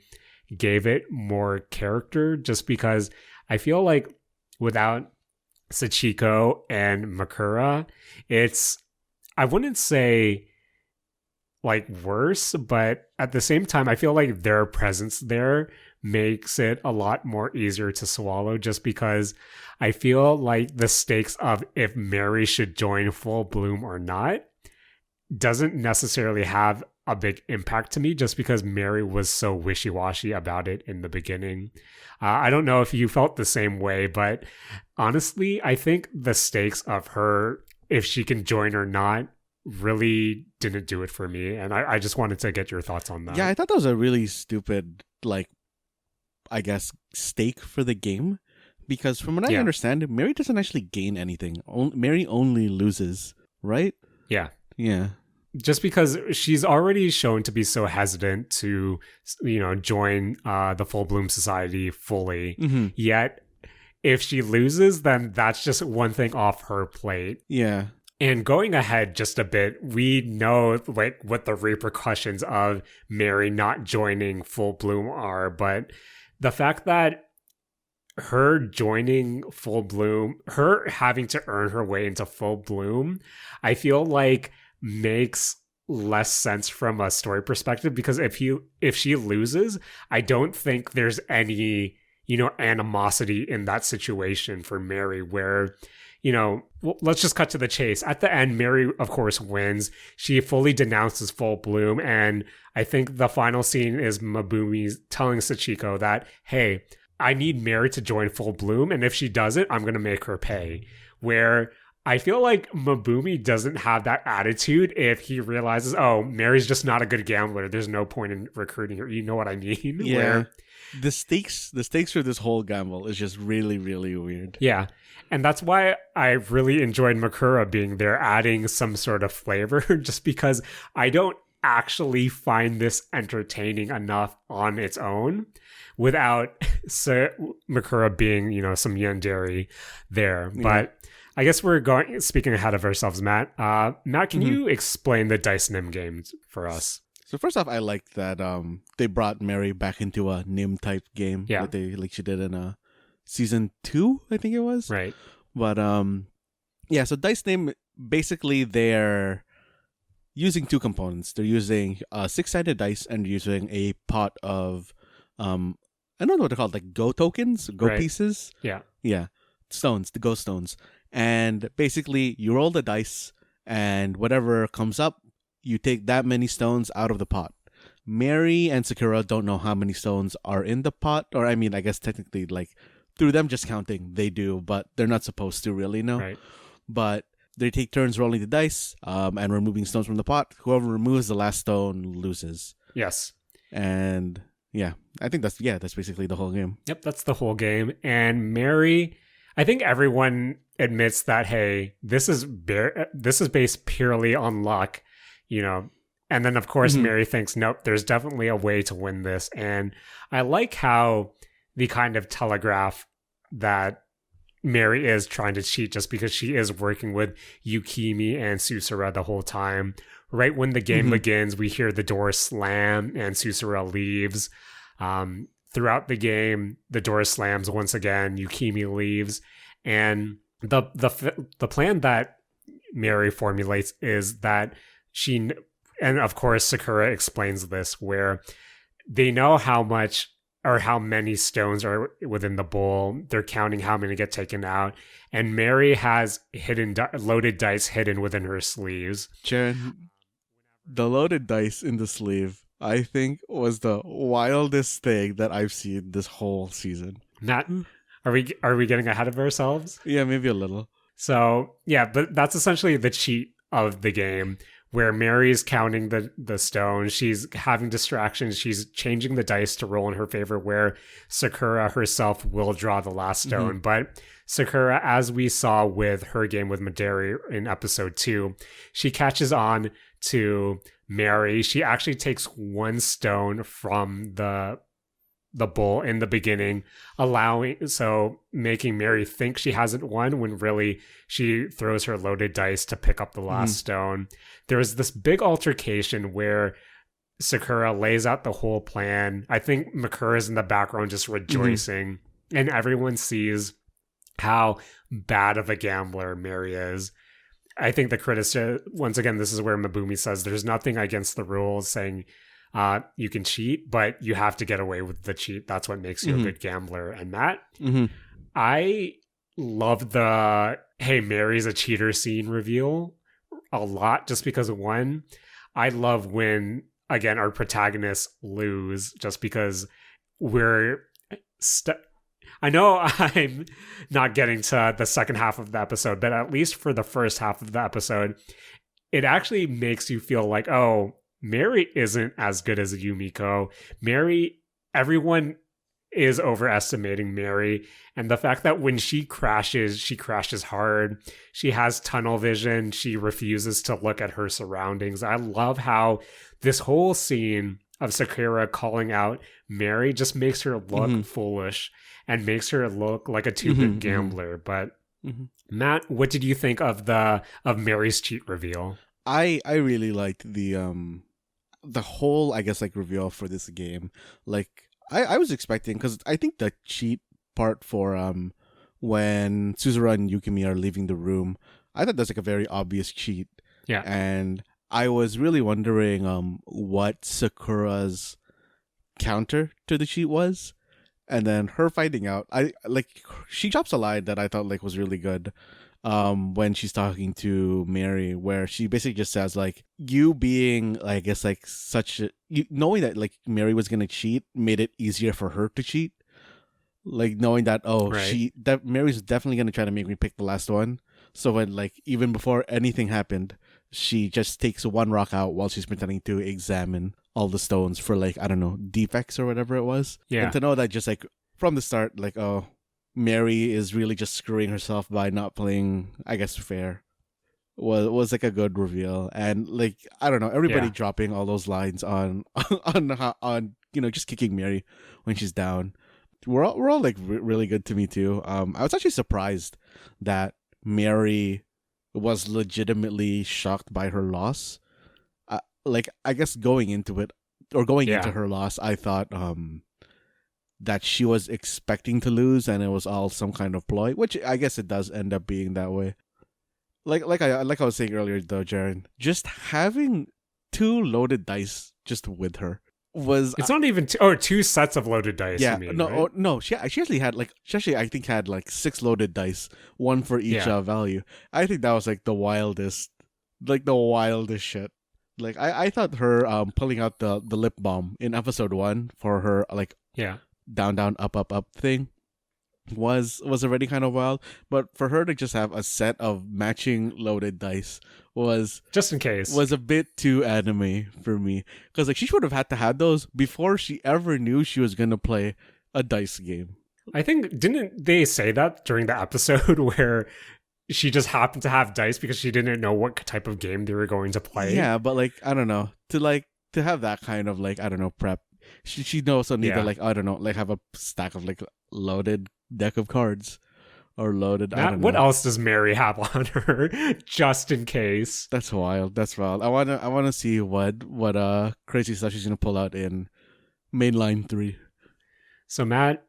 gave it more character, just because I feel like without Sachiko and Makura, it's, I wouldn't say like worse, but at the same time, I feel like their presence there makes it a lot more easier to swallow, just because I feel like the stakes of if Mary should join Full Bloom or not doesn't necessarily have a big impact to me, just because Mary was so wishy-washy about it in the beginning. I don't know if you felt the same way, but honestly, I think the stakes of her, if she can join or not, really didn't do it for me. And I just wanted to get your thoughts on that. Yeah, I thought that was a really stupid, like, I guess, stake for the game. Because from what I understand, Mary doesn't actually gain anything. Mary only loses, right? Yeah. Yeah. Just because she's already shown to be so hesitant to, join the Full Bloom Society fully. Mm-hmm. Yet, if she loses, then that's just one thing off her plate. Yeah. And going ahead just a bit, we know like what the repercussions of Mary not joining Full Bloom are, but the fact that her joining Full Bloom, her having to earn her way into Full Bloom, I feel like makes less sense from a story perspective, because if she loses, I don't think there's any, animosity in that situation for Mary, where, let's just cut to the chase. At the end, Mary, of course, wins. She fully denounces Full Bloom, and I think the final scene is Mabumi telling Sachiko that, hey, I need Mary to join Full Bloom, and if she does it, I'm going to make her pay. Where I feel like Mabumi doesn't have that attitude if he realizes, oh, Mary's just not a good gambler. There's no point in recruiting her. You know what I mean? Yeah. Where, the stakes for this whole gamble is just really, really weird. yeah. And that's why I really enjoyed Makura being there, adding some sort of flavor, just because I don't actually find this entertaining enough on its own without Makura being, some yandere there. Yeah. But I guess we're speaking ahead of ourselves, Matt. Matt, can you explain the Dice Nim games for us? So first off, I like that they brought Mary back into a Nim type game. Yeah. Like she did in season 2, I think it was. Right. But so Dice Nim, basically they're using two components. They're using 6-sided dice and using a pot of I don't know what they're called, like go tokens, go Right. pieces. Yeah. Yeah. Stones, the go stones. And basically you roll the dice and whatever comes up, you take that many stones out of the pot. Mary and Sakura don't know how many stones are in the pot, or I mean, I guess technically, like, through them just counting, they do, but they're not supposed to really know. Right. But they take turns rolling the dice and removing stones from the pot. Whoever removes the last stone loses. Yes. And yeah, I think that's basically the whole game. Yep, that's the whole game. And Mary, I think everyone admits that, hey, this is based purely on luck, And then, of course, Mary thinks, nope, there's definitely a way to win this. And I like how the kind of telegraph that Mary is trying to cheat, just because she is working with Yukimi and Susura the whole time. Right when the game begins, we hear the door slam and Susura leaves. Throughout the game, the door slams once again, Yukimi leaves. And the plan that Mary formulates is that and of course Sakura explains this, where they know how much or how many stones are within the bowl. They're counting how many get taken out, and Mary has loaded dice hidden within her sleeves. Jaren, the loaded dice in the sleeve, I think, was the wildest thing that I've seen this whole season. Matt, are we getting ahead of ourselves? Yeah, maybe a little. So yeah, but that's essentially the cheat of the game, where Mary's counting the stones. She's having distractions. She's changing the dice to roll in her favor, where Sakura herself will draw the last stone. But Sakura, as we saw with her game with Midori in episode 2, she catches on to Mary. She actually takes one stone from the bowl in the beginning, making Mary think she hasn't won when really she throws her loaded dice to pick up the last stone. There's this big altercation where Sakura lays out the whole plan. I think Makura's in the background just rejoicing, and everyone sees how bad of a gambler Mary is. I think the criticism, once again, this is where Mabumi says there's nothing against the rules saying you can cheat, but you have to get away with the cheat. That's what makes you a good gambler. And Matt, I love the "Hey, Mary's a cheater" scene reveal a lot, just because of one. I love when, again, our protagonists lose just because we're I know I'm not getting to the second half of the episode, but at least for the first half of the episode, it actually makes you feel like, oh, Mary isn't as good as Yumiko. Everyone is overestimating Mary. And the fact that when she crashes hard. She has tunnel vision. She refuses to look at her surroundings. I love how this whole scene of Sakura calling out Mary just makes her look foolish and makes her look like a two-bit gambler. But Matt, what did you think of Mary's cheat reveal? I really liked the whole, I guess, like, reveal for this game. Like, I was expecting, because I think the cheat part for when Suzura and Yukimi are leaving the room, I thought that's like a very obvious cheat. Yeah. And I was really wondering what Sakura's counter to the cheat was. And then her finding out, she drops a line that I thought like was really good. When she's talking to Mary, where she basically just says, like, you being, I guess, like, knowing that, like, Mary was gonna cheat made it easier for her to cheat. Like, knowing that, that Mary's definitely gonna try to make me pick the last one. So when, like, even before anything happened, she just takes one rock out while she's pretending to examine all the stones for, like, I don't know, defects or whatever it was. Yeah. And to know that just, like, from the start, like, oh, Mary is really just screwing herself by not playing, I guess, fair, was like a good reveal. And, like, I don't know, everybody dropping all those lines on just kicking Mary when she's down. We're all like really good to me too. I was actually surprised that Mary was legitimately shocked by her loss. I guess going into her loss, I thought that she was expecting to lose and it was all some kind of ploy, which I guess it does end up being that way. Like I was saying earlier though, Jaren, just having 2 loaded dice just with her was... It's not even two sets of loaded dice. Yeah, you mean, no, right? no. She actually had I think had 6 loaded dice, 1 for each value. I think that was like the wildest shit. Like I thought her pulling out the lip balm in episode 1 for her down up thing was already kind of wild, but for her to just have a set of matching loaded dice was, just in case, was a bit too anime for me, because like she should have had to have those before she ever knew she was gonna play a dice game. I think, didn't they say that during the episode where she just happened to have dice because she didn't know what type of game they were going to play? Yeah, but like I don't know, to have that kind of prep, she also need to have a stack of loaded deck of cards or loaded. Matt, what else does Mary have on her just in case? That's wild. I wanna see what crazy stuff she's gonna pull out in mainline 3. So Matt,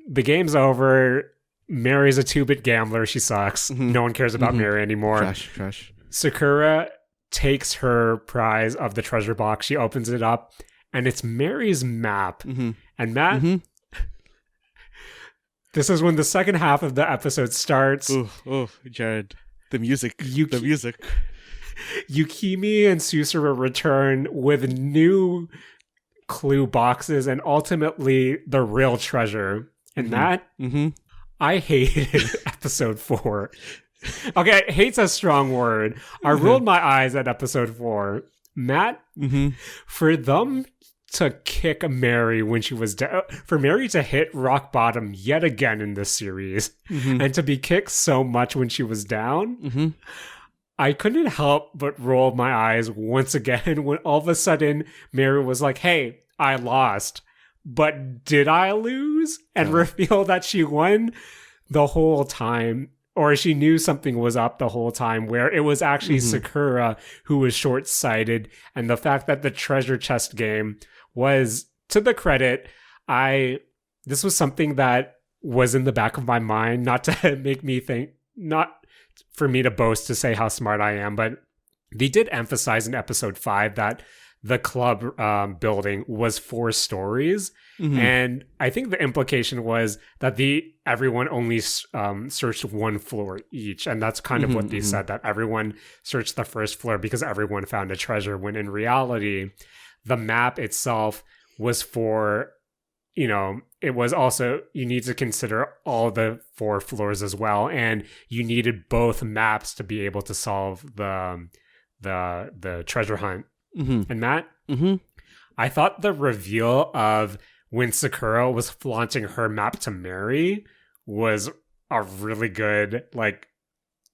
the game's over. Mary's a 2-bit gambler. She sucks. No one cares about Mary anymore. Trash. Sakura takes her prize of the treasure box. She opens it up, and it's Mary's map. And Matt, this is when the second half of the episode starts. Oh, Jared, the music. Yukimi and Susura return with new clue boxes and ultimately the real treasure. And Matt, I hated episode 4. Okay, hate's a strong word. I rolled my eyes at episode 4. Matt, for them to kick Mary when she was down, for Mary to hit rock bottom yet again in this series, and to be kicked so much when she was down, I couldn't help but roll my eyes once again when all of a sudden Mary was like, hey, I lost, but did I lose? And reveal that she won the whole time. Or she knew something was up the whole time, where it was actually Sakura who was short-sighted. And the fact that the treasure chest game was, to the credit, this was something that was in the back of my mind, not to make me think, not for me to boast to say how smart I am, but they did emphasize in episode 5 that the club building was 4 stories. And I think the implication was that everyone only searched 1 floor each. And that's kind of what they said, that everyone searched the first floor because everyone found a treasure, when in reality, the map itself was for, it was also, you need to consider all the 4 floors as well. And you needed both maps to be able to solve the treasure hunt. And Matt, I thought the reveal of when Sakura was flaunching her map to Mary was a really good,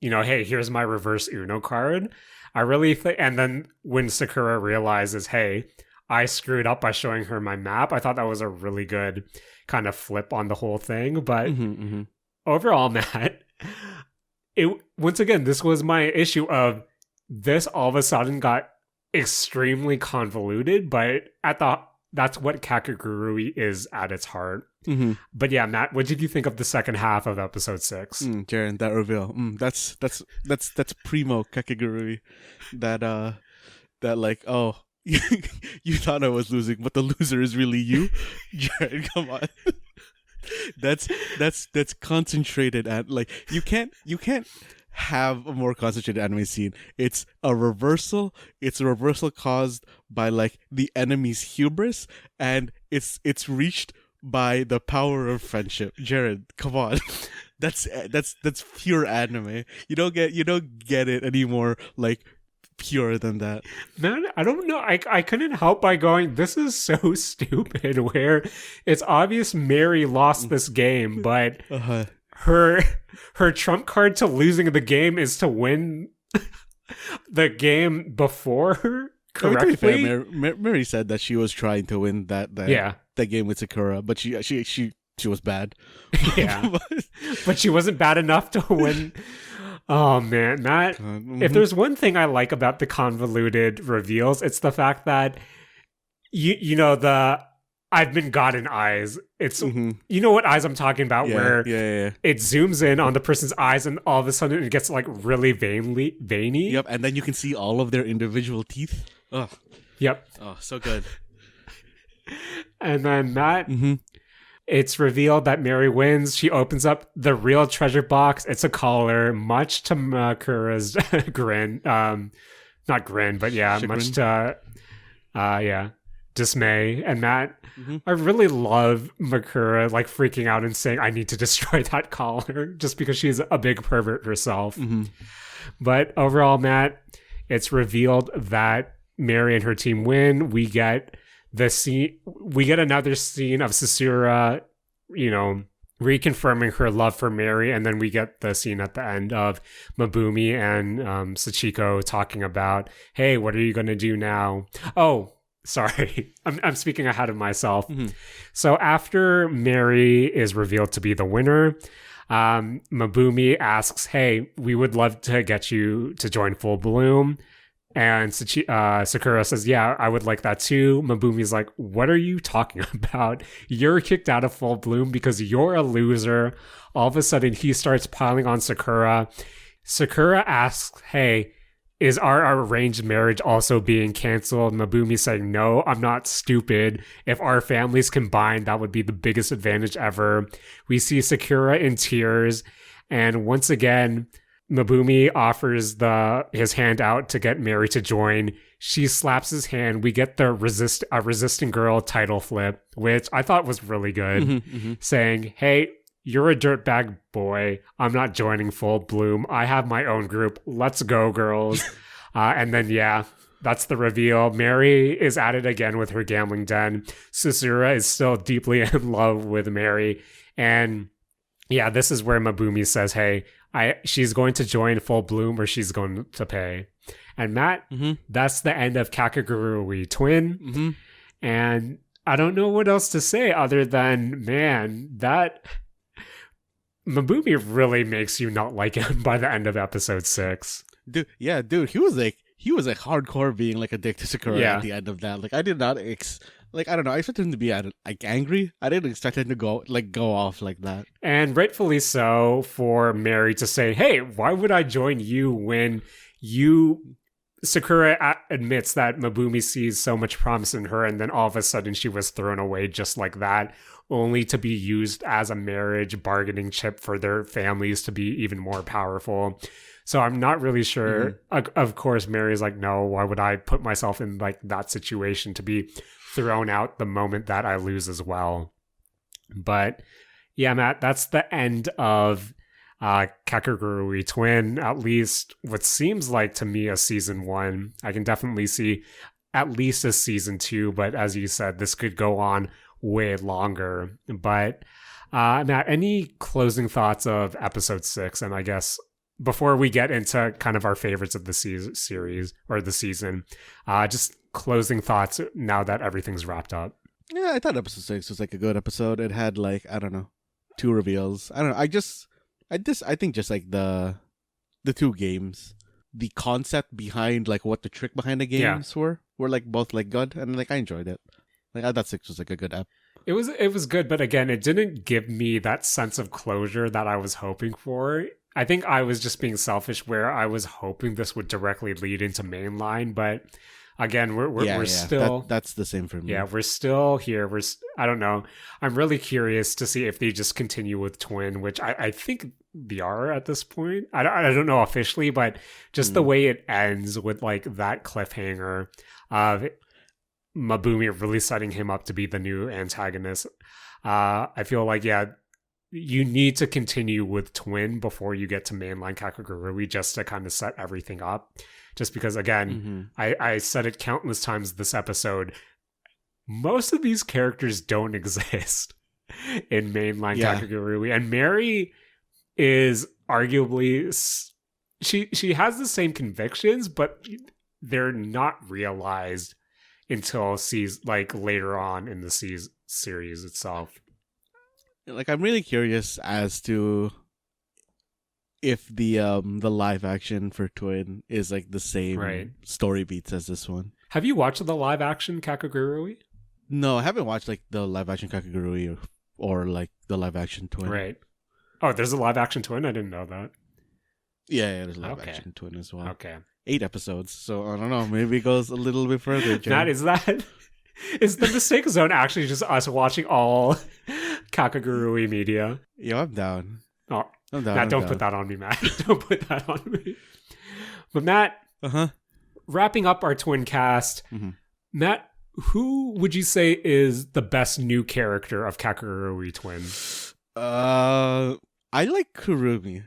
hey, here's my reverse Uno card. I really think, and then when Sakura realizes, hey, I screwed up by showing her my map, I thought that was a really good kind of flip on the whole thing. But overall, Matt, once again, this was my issue of this all of a sudden got extremely convoluted, but that's what Kakegurui is at its heart. But yeah, Matt, what did you think of the second half of episode 6? Jaren, that reveal, that's primo Kakegurui. That oh, you thought I was losing, but the loser is really you. Jaren, come on. that's concentrated at, you can't have a more concentrated anime scene. It's a reversal caused by the enemy's hubris, and it's reached by the power of friendship. Jared, come on. that's pure anime. You don't get it anymore pure than that. Man, I don't know. I couldn't help by going, this is so stupid, where it's obvious Mary lost this game, but her trump card to losing the game is to win the game before her correctly. Fair, Mary said that she was trying to win that game with Sakura, but she was bad. Yeah, but she wasn't bad enough to win. Oh man, Matt, if there's one thing I like about the convoluted reveals, it's the fact that you know the I've been gotten eyes. It's you know what eyes I'm talking about, where it zooms in on the person's eyes and all of a sudden it gets really veiny. Yep, and then you can see all of their individual teeth. Oh. Yep. Oh, so good. And then Matt, it's revealed that Mary wins. She opens up the real treasure box. It's a collar, much to Makura's grin. Not grin, but yeah, chagrin. Much to dismay. And Matt, I really love Makura freaking out and saying, I need to destroy that collar, just because she's a big pervert herself. But overall, Matt, it's revealed that Mary and her team win. We get another scene of Susura, reconfirming her love for Mary, and then we get the scene at the end of Mabumi and Sachiko talking about, hey, what are you going to do now? Oh, sorry, I'm speaking ahead of myself. So after Mary is revealed to be the winner, Mabumi asks, hey, we would love to get you to join Full Bloom. And Sakura says, yeah, I would like that too. Mabumi's like, what are you talking about? You're kicked out of Full Bloom because you're a loser. All of a sudden, he starts piling on Sakura. Sakura asks, hey, is our arranged marriage also being canceled? Mabumi saying, no, I'm not stupid. If our families combined, that would be the biggest advantage ever. We see Sakura in tears. And once again, Mabumi offers his hand out to get Mary to join. She slaps his hand. We get the resisting girl title flip, which I thought was really good, saying, hey, you're a dirtbag boy. I'm not joining Full Bloom. I have my own group. Let's go, girls. And then, yeah, that's the reveal. Mary is at it again with her gambling den. Susura is still deeply in love with Mary. And yeah, this is where Mabumi says, hey, she's going to join Full Bloom or she's going to pay. And Matt, that's the end of Kakegurui Twin. And I don't know what else to say other than, man, that Mabumi really makes you not like him by the end of episode 6. Dude, he was like hardcore being like a dick to Sakura at the end of that. Like I did not I don't know, I expected him to be like angry. I didn't expect him to go off like that. And rightfully so for Mary to say, hey, why would I join you when Sakura admits that Mabumi sees so much promise in her, and then all of a sudden she was thrown away just like that, only to be used as a marriage bargaining chip for their families to be even more powerful. So I'm not really sure. Of course, Mary's like, no, why would I put myself in like that situation to be thrown out the moment that I lose as well? But yeah, Matt, that's the end of Kakegurui Twin, at least what seems like to me a season 1. I can definitely see at least a season 2, but as you said, this could go on way longer. But Matt, any closing thoughts of episode 6? And I guess before we get into kind of our favorites of the series or the season, just closing thoughts now that everything's wrapped up. Yeah, I thought episode 6 was like a good episode. It had like, I don't know, 2 reveals. I don't know. I think just like the 2 games, the concept behind like what the trick behind the games were like both like good, and like I enjoyed it. Like I thought 6 was like a good app. It was good, but again, it didn't give me that sense of closure that I was hoping for. I think I was just being selfish where I was hoping this would directly lead into mainline, but again, we're still that's the same for me. Yeah, we're still here. I don't know. I'm really curious to see if they just continue with Twin, which I think they are at this point. I don't know officially, but just the way it ends with like that cliffhanger of Mabumi really setting him up to be the new antagonist. I feel like, yeah, you need to continue with Twin before you get to mainline Kakegurui just to kind of set everything up. Just because, again, I said it countless times this episode, most of these characters don't exist in mainline Kakegurui. And Mary is arguably... She has the same convictions, but they're not realized until like later on in the series itself. Like, I'm really curious as to if the live action for Twin is like the same story beats as this one. Have you watched the live action Kakegurui? No, I haven't watched like the live action Kakegurui or like the live action Twin. Right. Oh, there's a live action Twin? I didn't know that. Yeah, there's a live action Twin as well. Okay. 8 episodes, so I don't know. Maybe it goes a little bit further. Matt, is the mistake zone actually just us watching all Kakegurui media? Yeah, I'm down. Oh, I'm down. Matt, don't put that on me, Matt. Don't put that on me. But Matt, wrapping up our Twin cast, Matt, who would you say is the best new character of Kakegurui Twin? I like Kurumi.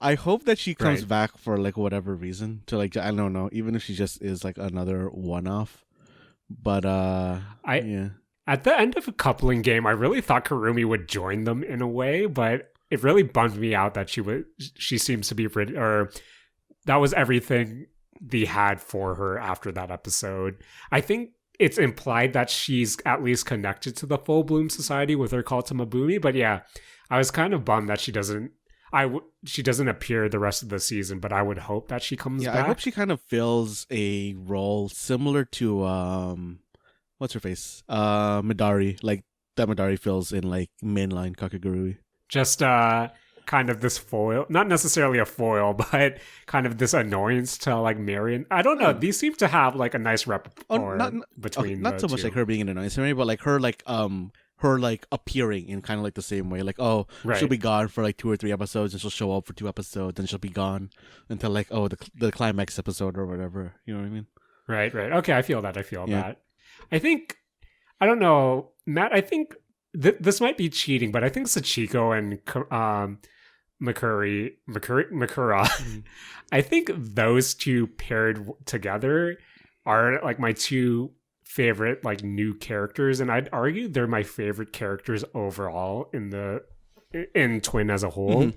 I hope that she comes back for like whatever reason to like, I don't know, even if she just is like another one-off. But at the end of a coupling game, I really thought Kurumi would join them in a way, but it really bummed me out that she seems to be or that was everything they had for her after that episode. I think it's implied that she's at least connected to the Full Bloom Society with her call to Mabumi, but yeah, I was kind of bummed that she doesn't appear the rest of the season, but I would hope that she comes back. I hope she kind of fills a role similar to what's her face? Midari, like that Midari fills in like mainline Kakegurui. Just kind of this foil, not necessarily a foil, but kind of this annoyance to like Mary. And I don't know, these seem to have like a nice rapport between not so much like her being an annoyance to me, but like her like appearing in kind of like the same way. Like, she'll be gone for like 2 or 3 episodes, and she'll show up for 2 episodes, and she'll be gone until like the climax episode or whatever. You know what I mean? Right. Okay, I feel that. I think, I don't know, Matt, I think this might be cheating, but I think Sachiko and Makura, I think those two paired together are like my 2 favorite like new characters, and I'd argue they're my favorite characters overall in Twin as a whole.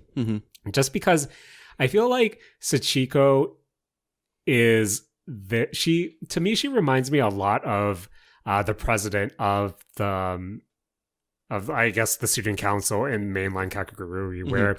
Just because I feel like Sachiko is she reminds me a lot of the president of I guess the student council in mainline Kakegurui, where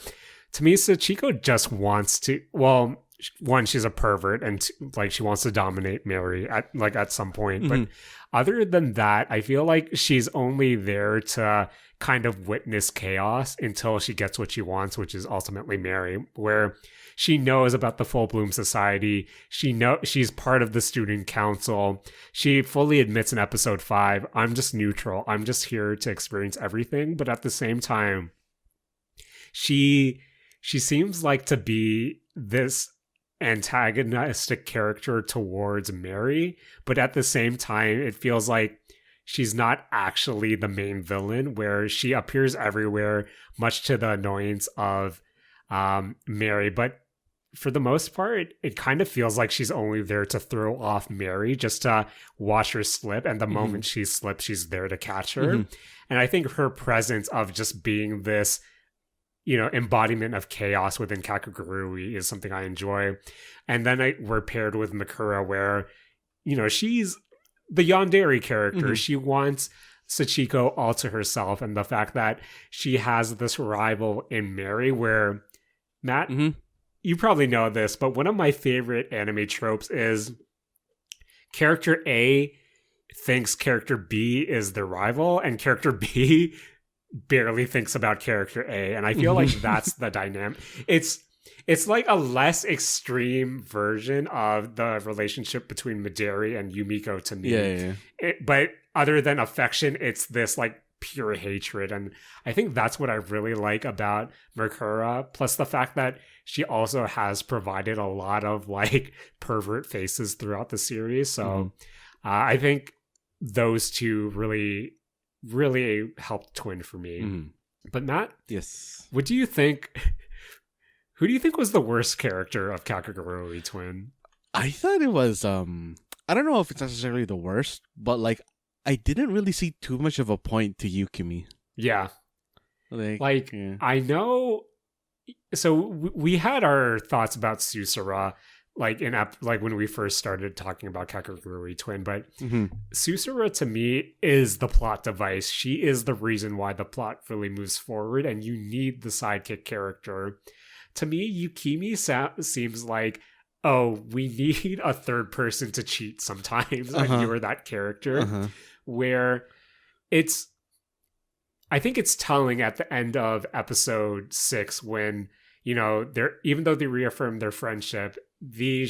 to me Sachiko just wants to, well, one, she's a pervert, and like she wants to dominate Mary at some point. But other than that, I feel like she's only there to kind of witness chaos until she gets what she wants, which is ultimately Mary, where she knows about the Full Bloom Society. She's part of the student council. She fully admits in episode 5, I'm just neutral. I'm just here to experience everything. But at the same time, she seems like to be this antagonistic character towards Mary, but at the same time it feels like she's not actually the main villain, where she appears everywhere, much to the annoyance of Mary. But for the most part, it kind of feels like she's only there to throw off Mary, just to watch her slip, and the moment she slips, she's there to catch her. And I think her presence of just being this, you know, embodiment of chaos within Kakegurui is something I enjoy. And then we're paired with Makura, where, you know, she's the yandere character. She wants Sachiko all to herself, and the fact that she has this rival in Mary, where, Matt, you probably know this, but one of my favorite anime tropes is character A thinks character B is the rival, and character B barely thinks about character A. And I feel like that's the dynamic. It's like a less extreme version of the relationship between Midori and Yumiko to me. But other than affection, it's this like pure hatred. And I think that's what I really like about Makura. Plus the fact that she also has provided a lot of like pervert faces throughout the series. So I think those two really helped Twin for me. But Matt, yes, what do you think? Who do you think was the worst character of Kakegurui Twin? I thought it was I don't know if it's necessarily the worst, but like I didn't really see too much of a point to Yukimi. Yeah. I know. So we had our thoughts about Susura, like when we first started talking about Kakegurui Twin, but Susura to me is the plot device. She is the reason why the plot really moves forward, and you need the sidekick character. To me, Yukimi seems like, oh, we need a third person to cheat sometimes, and you're that character. Where I think it's telling at the end of episode 6 when, you know, even though they reaffirm their friendship, the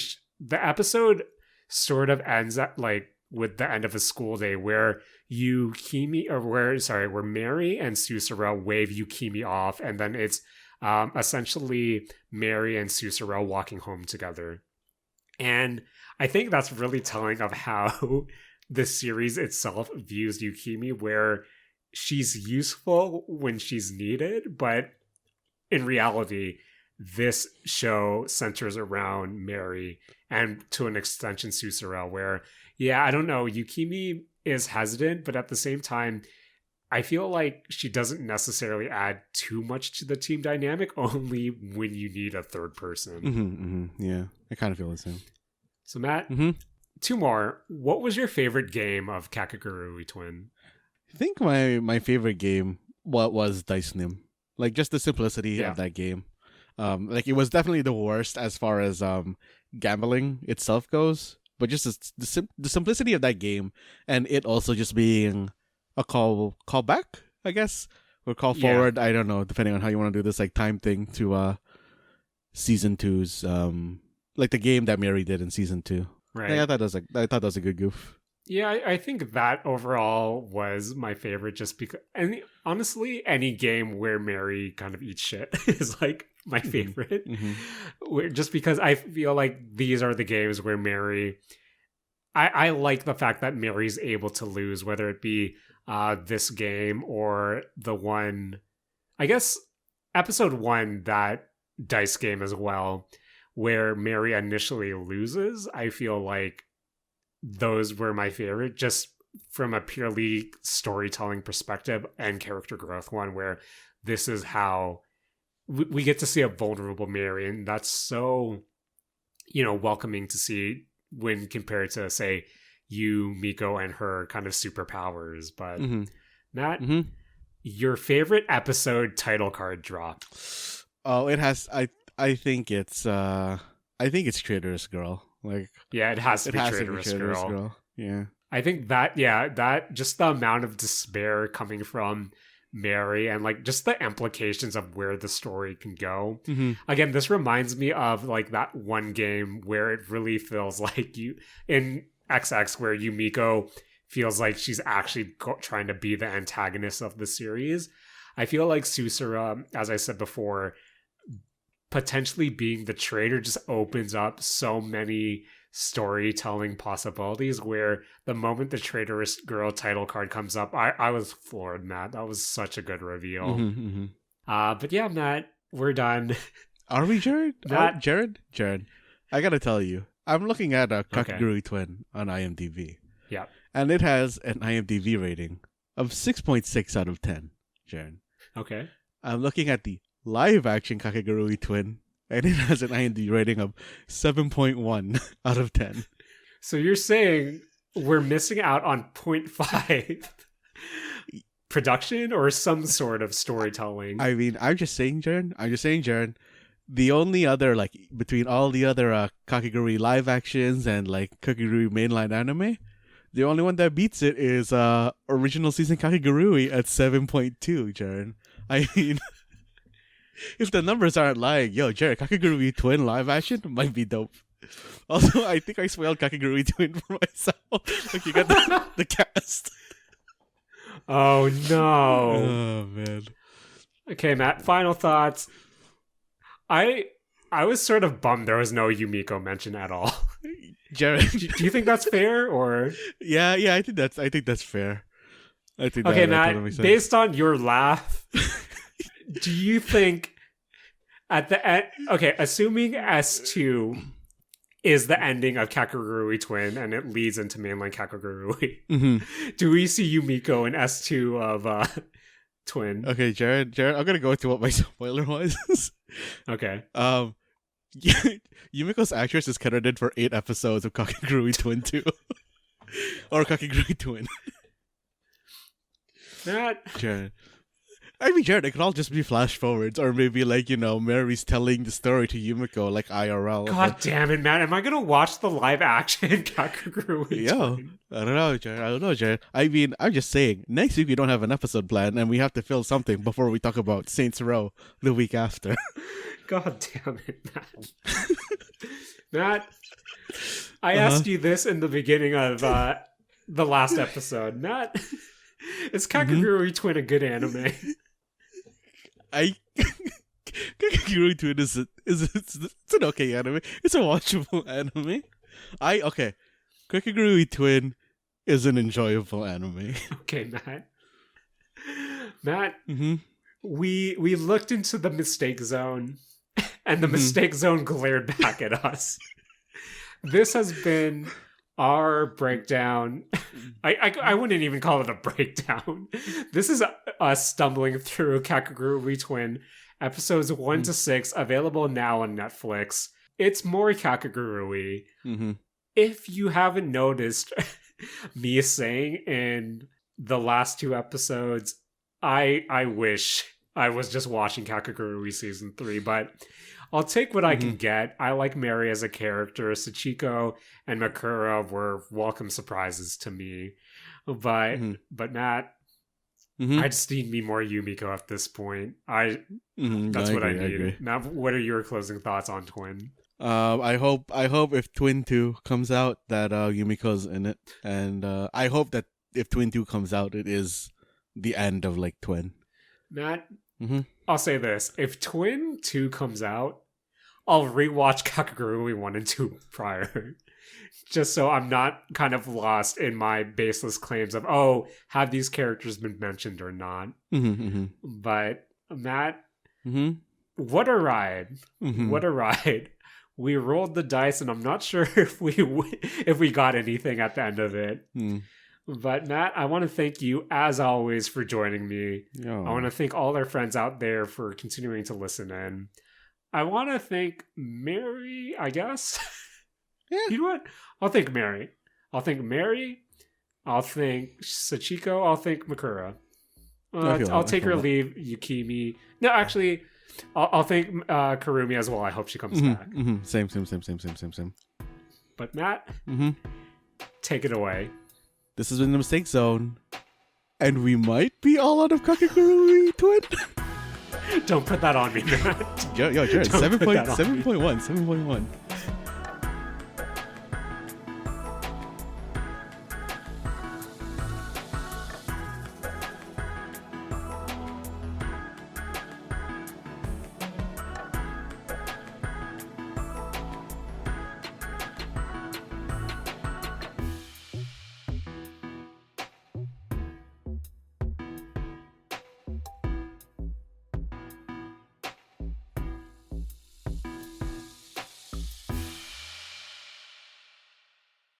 episode sort of ends at like with the end of a school day where where Mary and Susura wave Yukimi off, and then it's essentially Mary and Susura walking home together. And I think that's really telling of how the series itself views Yukimi, where she's useful when she's needed, but in reality, this show centers around Mary and to an extension Susura, where, yeah, I don't know, Yukimi is hesitant, but at the same time, I feel like she doesn't necessarily add too much to the team dynamic, only when you need a third person. Yeah, I kind of feel the same. So Matt, 2 more. What was your favorite game of Kakegurui Twin? I think my favorite game was Dice Nim. Like, just the simplicity of that game. Like, it was definitely the worst as far as gambling itself goes, but just the simplicity of that game, and it also just being a callback, I guess, We'll call forward, I don't know, depending on how you want to do this, like time thing to season 2's like the game that Mary did in season 2. Right. I thought that was a good goof. Yeah, I think that overall was my favorite just because, and honestly, any game where Mary kind of eats shit is like my favorite. Just because I feel like these are the games where Mary, I like the fact that Mary's able to lose, whether it be this game or the one, I guess, episode 1, that dice game as well, where Mary initially loses. I feel like those were my favorite, just from a purely storytelling perspective and character growth one, where this is how we get to see a vulnerable Mary, and that's so, welcoming to see when compared to, say, Miko and her kind of superpowers. But Matt, your favorite episode title card drop? Oh, it has. I think it's Traitorous Girl. Like, yeah, it has to be Traitorous Girl. Yeah, I think that just the amount of despair coming from Mary and like just the implications of where the story can go. Again, this reminds me of like that one game where it really feels like you in XX, where Yumiko feels like she's actually trying to be the antagonist of the series. I feel like Susura, as I said before, potentially being the traitor just opens up so many storytelling possibilities, where the moment the Traitorous Girl title card comes up, I was floored, Matt. That was such a good reveal. But yeah, Matt, we're done. Are we, Jared? Matt? Jared, I gotta tell you, I'm looking at a Kakegurui Twin on IMDb. Yeah. And it has an IMDb rating of 6.6 out of 10, Jared. Okay. I'm looking at the live-action Kakegurui Twin, and it has an IMDb rating of 7.1 out of 10. So you're saying we're missing out on 0.5 production or some sort of storytelling? I mean, I'm just saying, Jared. The only other, like, between all the other Kakegurui live actions and, like, Kakegurui mainline anime, the only one that beats it is original season Kakegurui at 7.2, Jared. I mean, if the numbers aren't lying, Jared, Kakegurui Twin live action might be dope. Also, I think I spoiled Kakegurui Twin for myself. Like, you got the cast. Oh, no. Oh, man. Okay, Matt, final thoughts. I was sort of bummed there was no Yumiko mention at all. Jared, do you think that's fair, or? Yeah, I think that's fair. I think okay, that Matt, totally makes sense. Based on your laugh, do you think at the end, okay, assuming S2 is the ending of Kakegurui Twin and it leads into mainline Kakegurui, do we see Yumiko in S2 of Twin? Okay, Jared, I'm gonna go into what my spoiler was. Okay. Yumiko's actress is credited for 8 episodes of Kakegurui Twin 2. Or Kakegurui Twin. Jared, it could all just be flash forwards, or maybe like, Mary's telling the story to Yumiko like IRL. God damn it, man. Am I gonna watch the live action Kakegurui Twin? I don't know, Jared. I mean, I'm just saying, next week we don't have an episode planned and we have to fill something before we talk about Saints Row the week after. God damn it, Matt. Matt, I asked you this in the beginning of the last episode. Matt, is Kakegurui Twin a good anime? Kakegurui Twin is an okay anime. It's a watchable anime. Kakegurui Twin is an enjoyable anime. Okay, Matt. We looked into the mistake zone, and the mistake zone glared back at us. This has been our breakdown. I wouldn't even call it a breakdown. This is us stumbling through Kakegurui Twin, episodes 1 to 6, available now on Netflix. It's more Kakegurui. If you haven't noticed me saying in the last 2 episodes, I wish I was just watching Kakegurui season 3, but I'll take what I can get. I like Mary as a character. Sachiko and Makura were welcome surprises to me. But Matt, I just need me more Yumiko at this point. That's what I need. Now, what are your closing thoughts on Twin? I hope if Twin 2 comes out that Yumiko's in it, and I hope that if Twin 2 comes out, it is the end of like Twin. Matt, I'll say this: if Twin 2 comes out, I'll rewatch Kakegurui 1 and 2 prior. Just so I'm not kind of lost in my baseless claims of, have these characters been mentioned or not? But Matt, what a ride. What a ride. We rolled the dice and I'm not sure if we got anything at the end of it. But Matt, I want to thank you as always for joining me. I want to thank all our friends out there for continuing to listen in. I want to thank Mary, I guess. Yeah. You know what? I'll thank Mary. I'll thank Sachiko. I'll thank Makura. I'll take her leave Yukimi. No, actually, I'll thank Karumi as well. I hope she comes back. Same. But Matt, take it away. This has been the Mistake Zone, and we might be all out of Kakegurui Twin. Don't put that on me, Matt. Yo, Jared, 7.1.